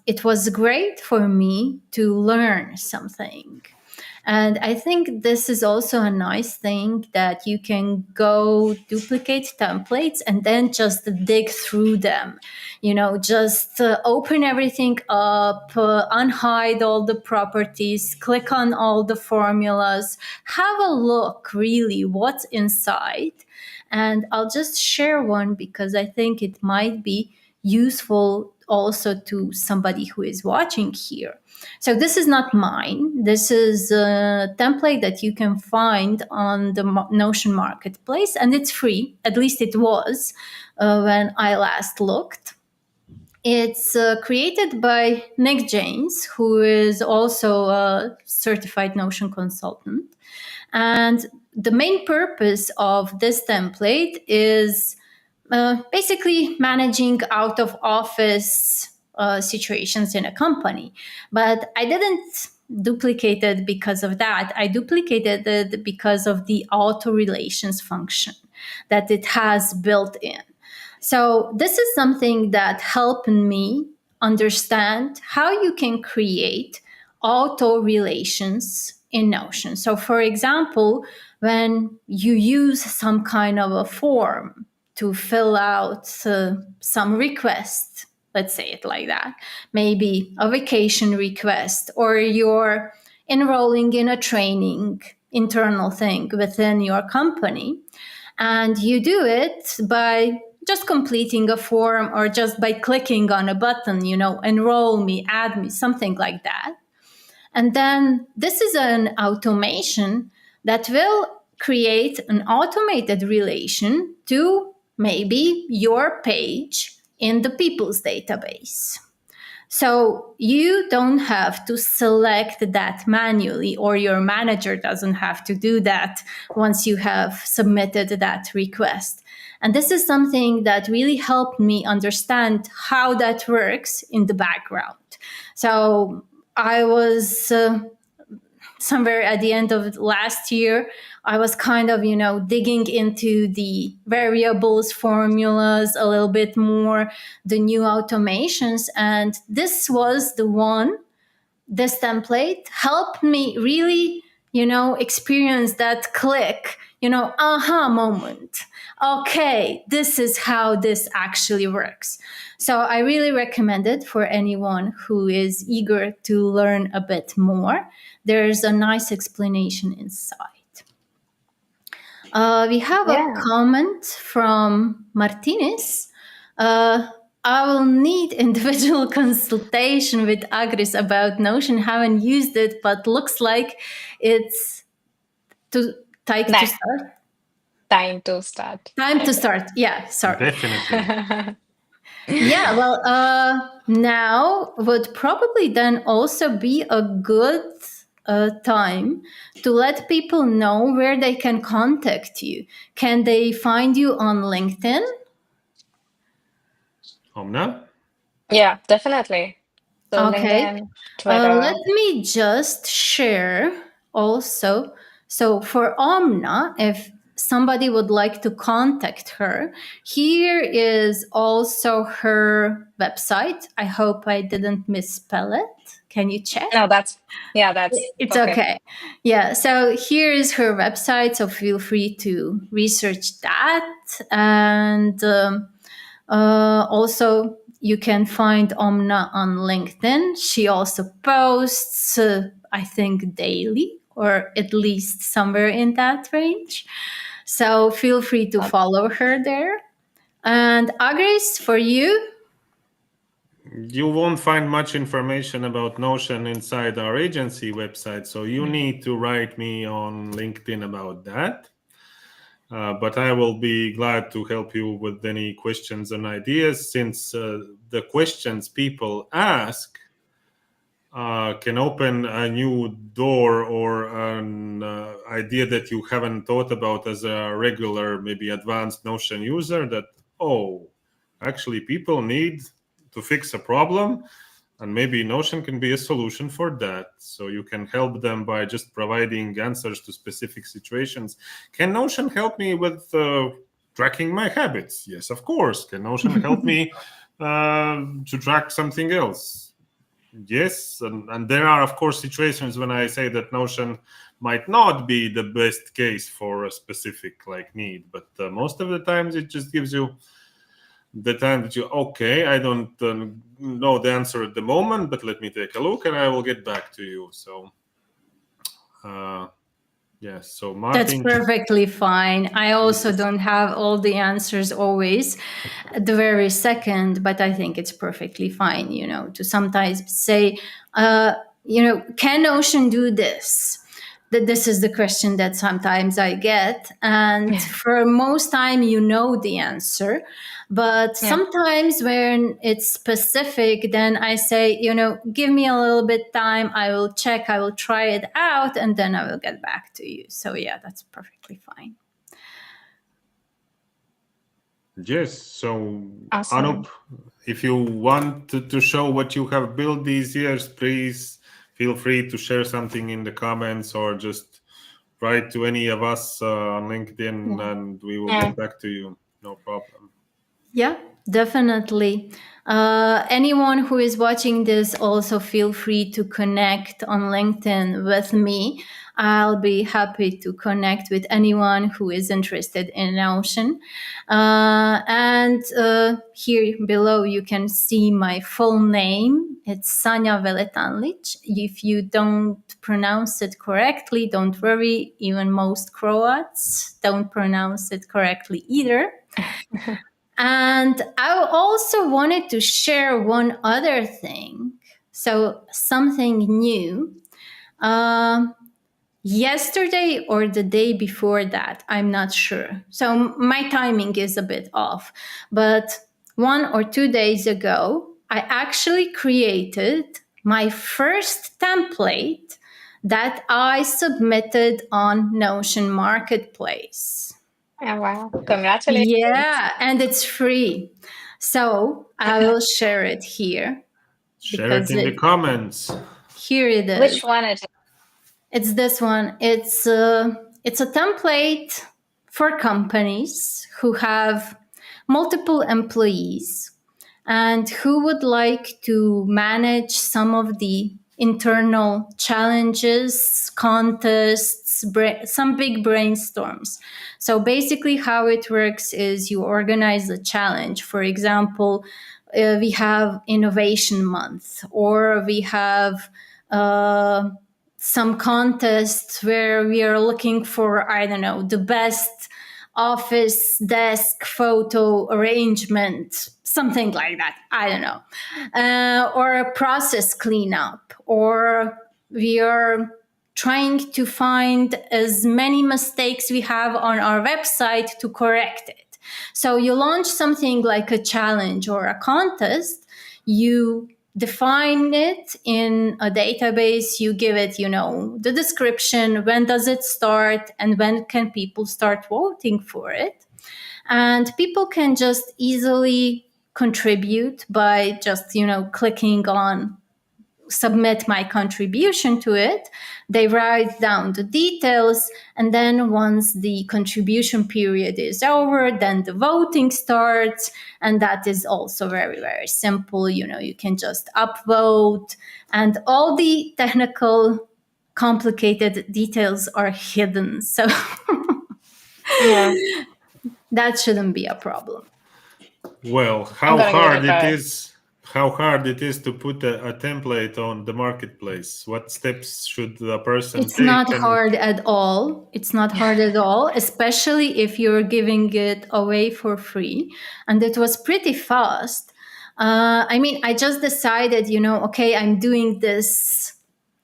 A: It was great for me to learn something. And I think this is also a nice thing that you can go duplicate templates and then just dig through them. Just open everything up, unhide all the properties, click on all the formulas, have a look really what's inside. And I'll just share one because I think it might be useful also to somebody who is watching here. So this is not mine. This is a template that you can find on the Notion marketplace, and it's free. At least it was when I last looked. It's created by Nick James, who is also a certified Notion consultant. And the main purpose of this template is basically managing out of office situations in a company. But I didn't duplicate it because of that. I duplicated it because of the auto relations function that it has built in. So this is something that helped me understand how you can create auto relations in Notion. So for example, when you use some kind of a form to fill out some request, let's say it like that, maybe a vacation request, or you're enrolling in a training internal thing within your company, and you do it by just completing a form or just by clicking on a button, enroll me, add me, something like that. And then this is an automation that will create an automated relation to maybe your page in the people's database. So you don't have to select that manually, or your manager doesn't have to do that once you have submitted that request. And this is something that really helped me understand how that works in the background. So I was somewhere at the end of last year, I was kind of, digging into the variables, formulas a little bit more, the new automations. And this was the one, this template helped me really, experience that click, aha moment. Okay, this is how this actually works. So I really recommend it for anyone who is eager to learn a bit more. There's a nice explanation inside. We have a comment from Martinez. I will need individual consultation with Agris about Notion. Haven't used it, but looks like it's time to start.
B: Time to start.
A: Time to start. Yeah, sorry.
C: Definitely.
A: Yeah, well, now would probably then also be a good time to let people know where they can contact you. Can they find you on LinkedIn?
C: Omna?
B: Yeah, definitely. So
A: Okay.
B: LinkedIn, Twitter.
A: Let me just share also. So for Omna, if somebody would like to contact her, here is also her website. I hope I didn't misspell it. Can you check?
B: No, that's
A: It's okay. Yeah, so here is her website, so feel free to research that. And also, you can find Omna on LinkedIn. She also posts, I think, daily, or at least somewhere in that range. So feel free to follow her there. And Agris, for you?
C: You won't find much information about Notion inside our agency website, so you need to write me on LinkedIn about that. But I will be glad to help you with any questions and ideas, since the questions people ask can open a new door or an idea that you haven't thought about as a regular, maybe advanced Notion user, that, actually people need to fix a problem, and maybe Notion can be a solution for that. So you can help them by just providing answers to specific situations. Can Notion help me with tracking my habits? Yes, of course. Can Notion help me to track something else? Yes. And there are, of course, situations when I say that Notion might not be the best case for a specific need. But most of the times it just gives you the time that I don't know the answer at the moment, but let me take a look and I will get back to you. So, yes. So Martin,
A: that's perfectly fine. I also don't have all the answers always at the very second, but I think it's perfectly fine, to sometimes say, can Notion do this? That this is the question that sometimes I get. And for most time, the answer. But sometimes when it's specific, then I say, give me a little bit time. I will check, I will try it out, and then I will get back to you. So yeah, that's perfectly fine.
C: Yes. So
B: awesome.
C: Anup, if you want to show what you have built these years, please feel free to share something in the comments or just write to any of us on LinkedIn and we will get back to you. No problem.
A: Yeah, definitely. Anyone who is watching this, also feel free to connect on LinkedIn with me. I'll be happy to connect with anyone who is interested in Notion. And here below, you can see my full name. It's Sanja Veletanlic. If you don't pronounce it correctly, don't worry. Even most Croats don't pronounce it correctly either. And I also wanted to share one other thing. So something new. Yesterday or the day before that, I'm not sure. So my timing is a bit off. But 1 or 2 days ago, I actually created my first template that I submitted on Notion Marketplace.
B: Oh, wow. Congratulations.
A: Yeah, and it's free. So I will share it here.
C: Share it in the comments.
A: Here it is.
B: Which one is it?
A: It's this one. It's a template for companies who have multiple employees and who would like to manage some of the internal challenges, contests, some big brainstorms. So basically how it works is you organize a challenge. For example, we have Innovation Month, or we have some contests where we are looking for, I don't know, the best office desk photo arrangement, something like that. I don't know. Or a process cleanup, or we are trying to find as many mistakes we have on our website to correct it. So you launch something like a challenge or a contest, you define it in a database, you give it, the description, when does it start, and when can people start voting for it. And people can just easily contribute by just, clicking on submit my contribution to it. They write down the details, and then once the contribution period is over, then the voting starts. And that is also very, very simple. You can just upvote, and all the technical complicated details are hidden. So
B: Yeah.
A: that shouldn't be a problem.
C: Well, how hard it is to put a template on the marketplace? What steps should the person take?
A: It's not hard at all. It's not hard at all, especially if you're giving it away for free. And it was pretty fast. I just decided, okay, I'm doing this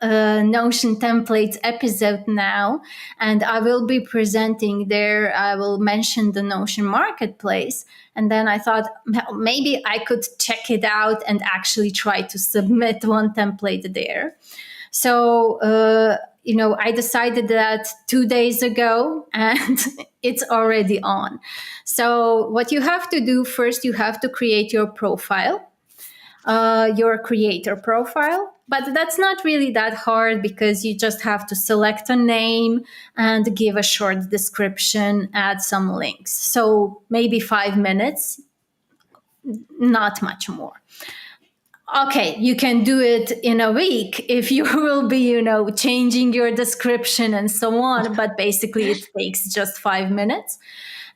A: Notion templates episode now, and I will be presenting there. I will mention the Notion marketplace. And then I thought, well, maybe I could check it out and actually try to submit one template there. So, I decided that 2 days ago, and it's already on. So what you have to do first, you have to create your profile, your creator profile. But that's not really that hard, because you just have to select a name and give a short description, add some links. So maybe 5 minutes, not much more. Okay, you can do it in a week if you will be, changing your description and so on. But basically it takes just 5 minutes.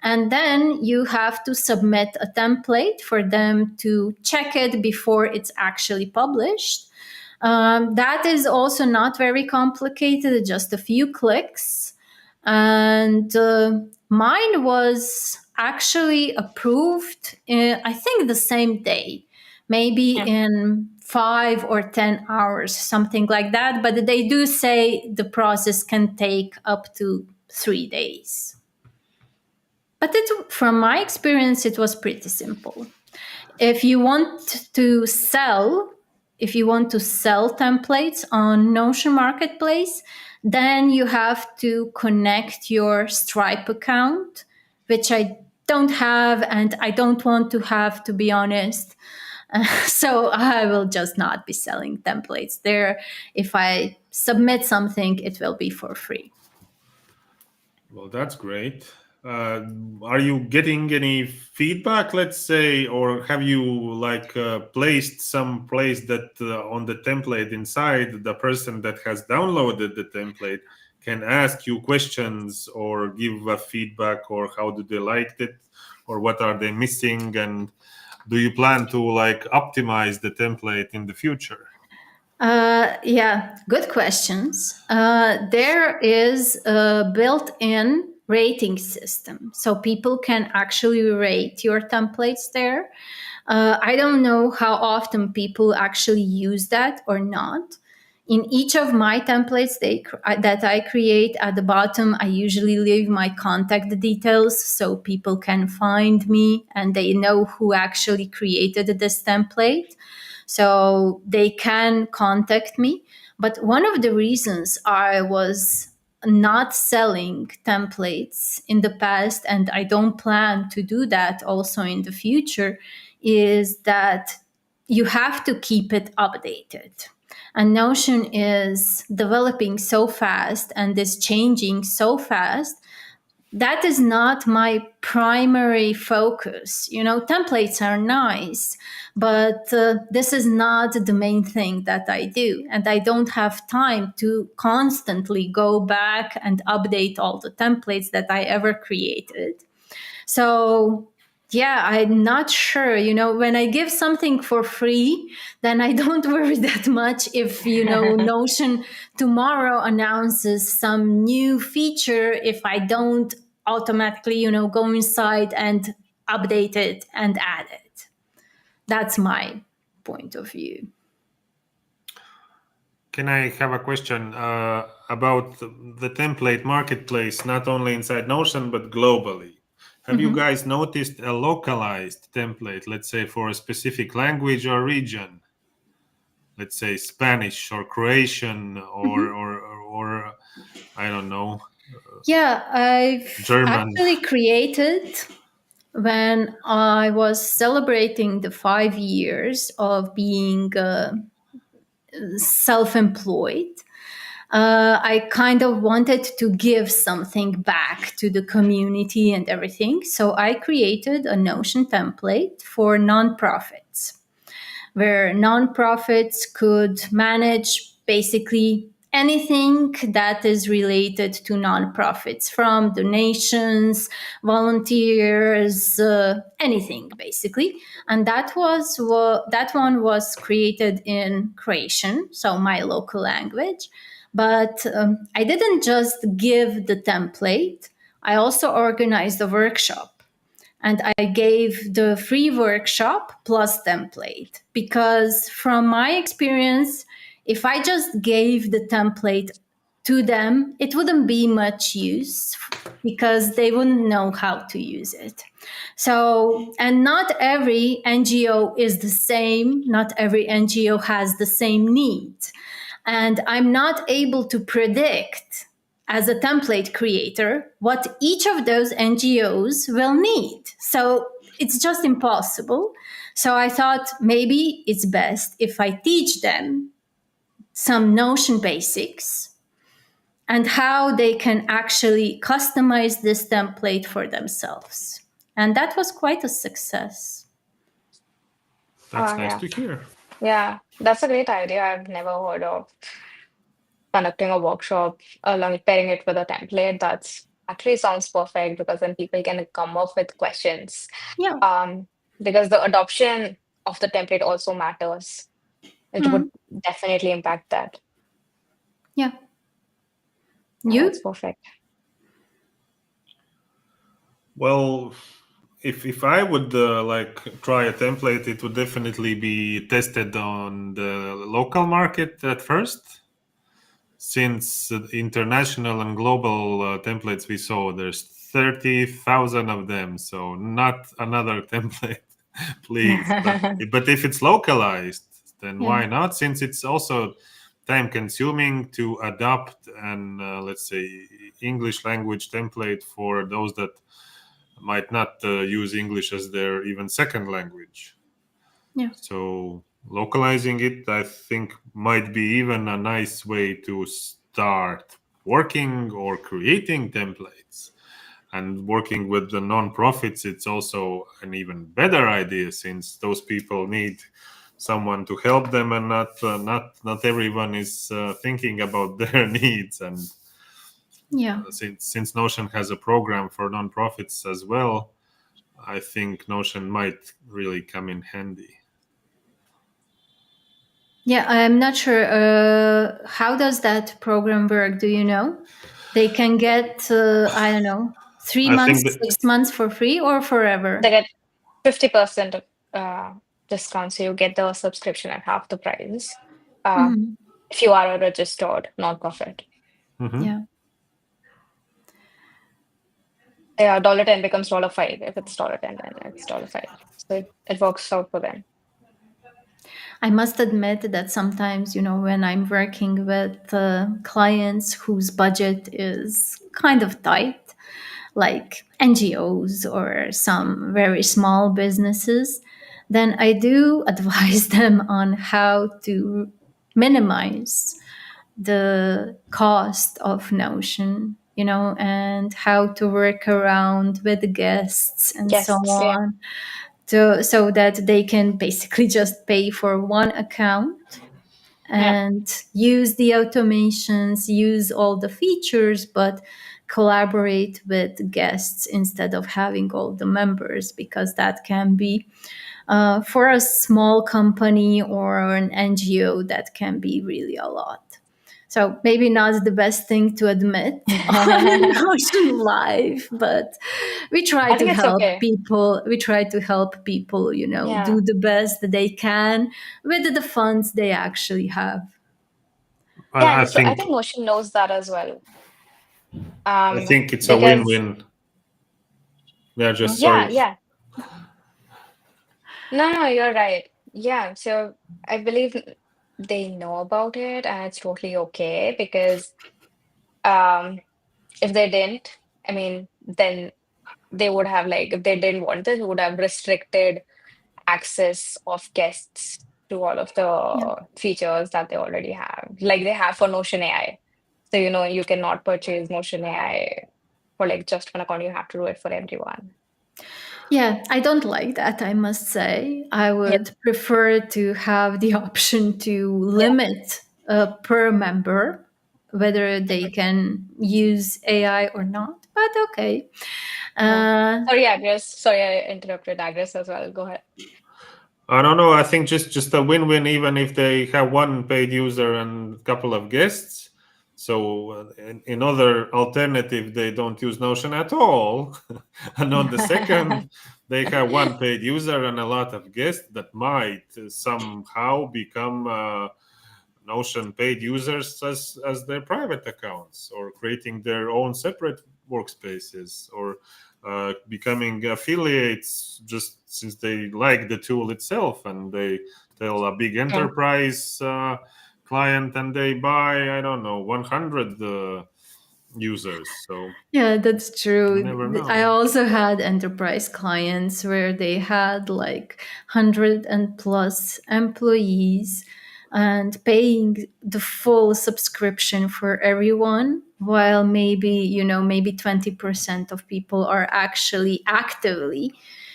A: And then you have to submit a template for them to check it before it's actually published. That is also not very complicated, just a few clicks. And mine was actually approved, I think the same day, maybe in 5 or 10 hours, something like that. But they do say the process can take up to 3 days. But from my experience, it was pretty simple. If you want to sell templates on Notion Marketplace, then you have to connect your Stripe account, which I don't have and I don't want to have, to be honest. So I will just not be selling templates there. If I submit something, it will be for free.
C: Well, that's great. Are you getting any feedback, let's say, or have you placed some place that on the template inside, the person that has downloaded the template can ask you questions or give a feedback, or how do they like it, or what are they missing, and do you plan to optimize the template in the future?
A: Yeah, good questions. There is a built-in rating system, so people can actually rate your templates there. I don't know how often people actually use that or not. In each of my templates that I create, at the bottom, I usually leave my contact details so people can find me and they know who actually created this template. So they can contact me. But one of the reasons I was not selling templates in the past, and I don't plan to do that also in the future, is that you have to keep it updated. And Notion is developing so fast and is changing so fast that is not my primary focus. Templates are nice, but this is not the main thing that I do. And I don't have time to constantly go back and update all the templates that I ever created. So, yeah, I'm not sure. When I give something for free, then I don't worry that much if, Notion tomorrow announces some new feature if I don't automatically, go inside and update it and add it. That's my point of view.
C: Can I have a question about the template marketplace, not only inside Notion, but globally? Have you guys noticed a localized template, let's say for a specific language or region? Let's say Spanish or Croatian or I don't know.
A: Yeah, I've
C: German.
A: actually created, when I was celebrating the 5 years of being self-employed, I kind of wanted to give something back to the community and everything. So I created a Notion template for nonprofits, where nonprofits could manage basically anything that is related to nonprofits, from donations, volunteers, anything basically. And that one was created in Croatian, so my local language. But I didn't just give the template. I also organized a workshop. And I gave the free workshop plus template, because from my experience, if I just gave the template to them, it wouldn't be much use because they wouldn't know how to use it. So, and not every NGO is the same. Not every NGO has the same needs. And I'm not able to predict, as a template creator, what each of those NGOs will need. So it's just impossible. So I thought maybe it's best if I teach them some Notion basics and how they can actually customize this template for themselves. And that was quite a success.
C: That's nice
B: Yeah.
C: to hear.
B: Yeah, that's a great idea. I've never heard of conducting a workshop along pairing it with a template. That's actually sounds perfect, because then people can come up with questions.
A: Yeah.
B: Because the adoption of the template also matters. It would definitely impact that.
A: Yeah.
B: Yeah,
A: You?
B: that's perfect.
C: Well, if I would try a template, it would definitely be tested on the local market at first. Since international and global templates we saw, there's 30,000 of them, so not another template, please. But if it's localized, then why not? Since it's also time consuming to adopt and let's say English language template for those that might not use English as their even second language.
A: Yeah.
C: So localizing it, I think, might be even a nice way to start working or creating templates. And working with the non-profits, it's also an even better idea, since those people need someone to help them, and not everyone is thinking about their needs. And
A: Yeah.
C: Since Notion has a program for non-profits as well, I think Notion might really come in handy.
A: Yeah, I'm not sure. How does that program work? Do you know? They can get, I don't know, 3 months, 6 months for free, or forever?
B: They get 50% discount, so you get the subscription at half the price. If you are a registered nonprofit.
A: Yeah.
B: Yeah, $10 becomes $5. If it's $10, then it's $5. So it works out for them.
A: I must admit that sometimes, when I'm working with clients whose budget is kind of tight, like NGOs or some very small businesses, then I do advise them on how to minimize the cost of Notion. and how to work around with the guests and so
B: Guests, yeah.
A: on, so that they can basically just pay for one account and use the automations, use all the features, but collaborate with guests instead of having all the members, because that can be, for a small company or an NGO, that can be really a lot. So maybe not the best thing to admit on Notion Live, but we try
B: I
A: to
B: think it's
A: help
B: okay.
A: people. We try to help people, do the best that they can with the funds they actually have.
B: Yeah,
C: I
B: and so I
C: think
B: think Notion knows that as well.
C: I think it's a
B: Because
C: win-win. Yeah, just
B: yeah,
C: sorry.
B: yeah. No, you're right. Yeah, so I believe they know about it and it's totally okay because um if they didn't, I mean, then they would have like if they didn't want this, would have restricted access of guests to all of
A: Yeah.
B: the features that they already have, like they have for Notion AI. So you cannot purchase Notion AI for like just one account. You have to do it for everyone.
A: Yeah, I don't like that, I must say. I
B: Yeah,
A: would prefer to have the option to limit per member whether they can use AI or not, but okay.
B: yeah.
A: Uh,
B: Sorry, Agris. Sorry, I interrupted Agris as well. Go ahead.
C: I don't know. I think just a win-win, even if they have one paid user and a couple of guests. So in other alternative, they don't use Notion at all, and on the second, they have one paid user and a lot of guests that might somehow become Notion paid users as their private accounts, or creating their own separate workspaces, or becoming affiliates just since they like the tool itself, and they tell a big enterprise client and they buy, I don't know, 100 users. So
A: yeah, that's
C: you
A: true.
C: never
A: I
C: know.
A: also had enterprise clients where they had like 100 and plus employees and paying the full subscription for everyone, while maybe 20% of people are actually actively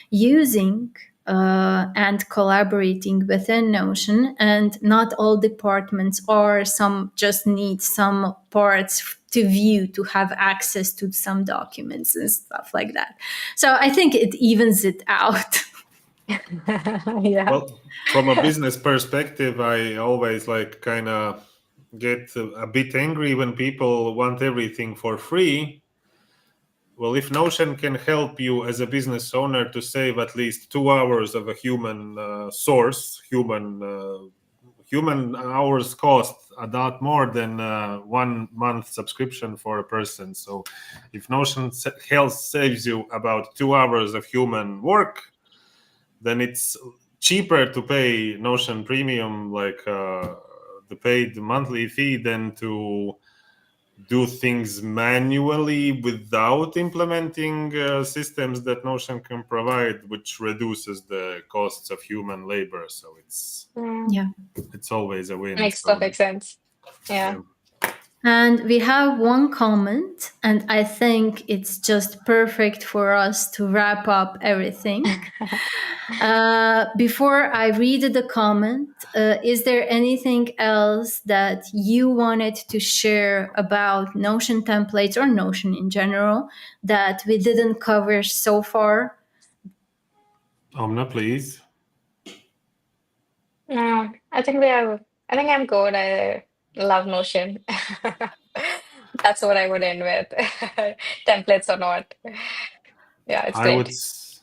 A: using and collaborating within Notion, and not all departments are. Some just need some parts to view, to have access to some documents and stuff like that. So I think it evens it out.
B: Yeah.
C: Well, from a business perspective, I always like kind of get a bit angry when people want everything for free. Well, if Notion can help you as a business owner to save at least 2 hours of a human source, human hours cost a lot more than 1 month subscription for a person. So if Notion Health saves you about 2 hours of human work, then it's cheaper to pay Notion Premium, like the paid monthly fee, than to do things manually without implementing systems that Notion can provide, which reduces the costs of human labor. So it's
A: Yeah.
C: always a win.
B: Makes
C: So
B: perfect sense. Yeah.
C: yeah.
A: And we have one comment, and I think it's just perfect for us to wrap up everything. Before I read the comment, is there anything else that you wanted to share about Notion templates or Notion in general that we didn't cover so far?
C: Omna, please.
B: No, I think I think I'm good. I love Notion. That's what I would end with. Templates or not. Yeah, it's
C: I would
B: great.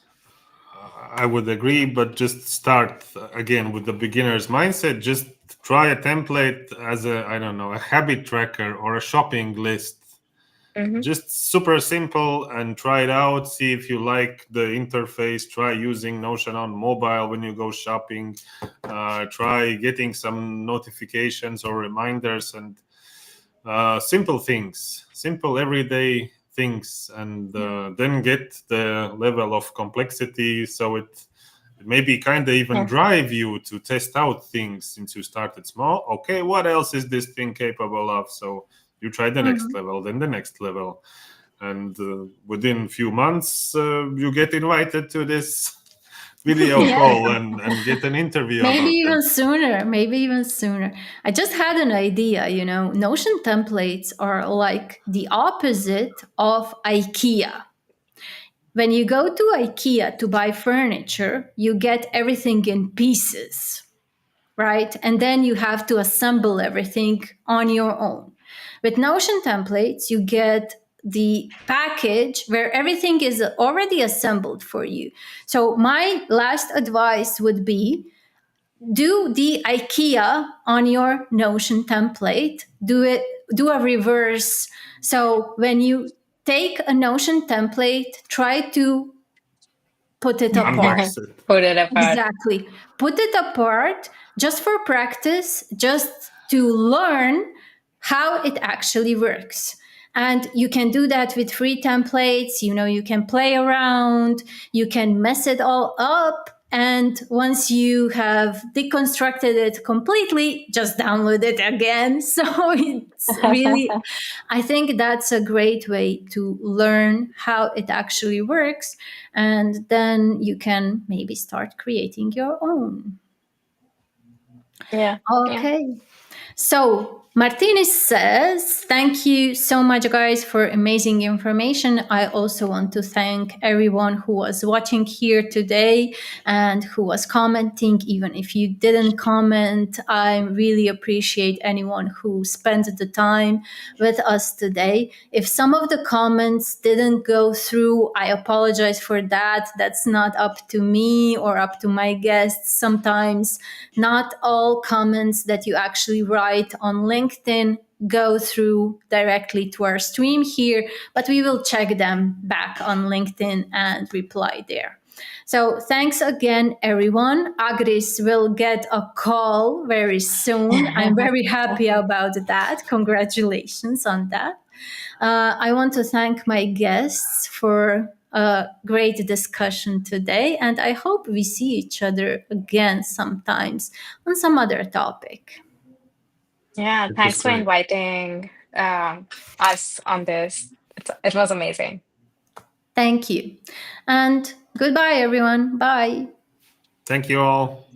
C: I would agree, but just start again with the beginner's mindset. Just try a template as I don't know, a habit tracker or a shopping list.
B: Hmm.
C: Just super simple, and try it out. See if you like the interface. Try using Notion on mobile when you go shopping. Try getting some notifications or reminders, and simple things, simple everyday things, and then get the level of complexity, so it maybe kind of even
B: Yeah.
C: drive you to test out things since you started small. Okay, what else is this thing capable of? So You try the next level, then the next level. And within a few months, you get invited to this video call and get an interview.
A: Maybe even sooner. I just had an idea, Notion templates are like the opposite of IKEA. When you go to IKEA to buy furniture, you get everything in pieces, right? And then you have to assemble everything on your own. With Notion templates, you get the package where everything is already assembled for you. So my last advice would be do the IKEA on your Notion template. Do a reverse. So when you take a Notion template, try to put it apart.
B: Put it apart.
A: Exactly. Put it apart just for practice, just to learn how it actually works. And you can do that with free templates. You can play around, you can mess it all up. And once you have deconstructed it completely, just download it again. So it's really, I think that's a great way to learn how it actually works. And then you can maybe start creating your own.
B: Yeah.
A: Okay. Yeah. So Martinez says, thank you so much, guys, for amazing information. I also want to thank everyone who was watching here today and who was commenting. Even if you didn't comment, I really appreciate anyone who spent the time with us today. If some of the comments didn't go through, I apologize for that. That's not up to me or up to my guests. Sometimes not all comments that you actually write on LinkedIn go through directly to our stream here, but we will check them back on LinkedIn and reply there. So thanks again, everyone. Agris will get a call very soon. I'm very happy about that. Congratulations on that. I want to thank my guests for a great discussion today, and I hope we see each other again sometimes on some other topic.
B: Yeah, thanks for inviting us on this. It was amazing.
A: Thank you. And goodbye, everyone. Bye.
C: Thank you all.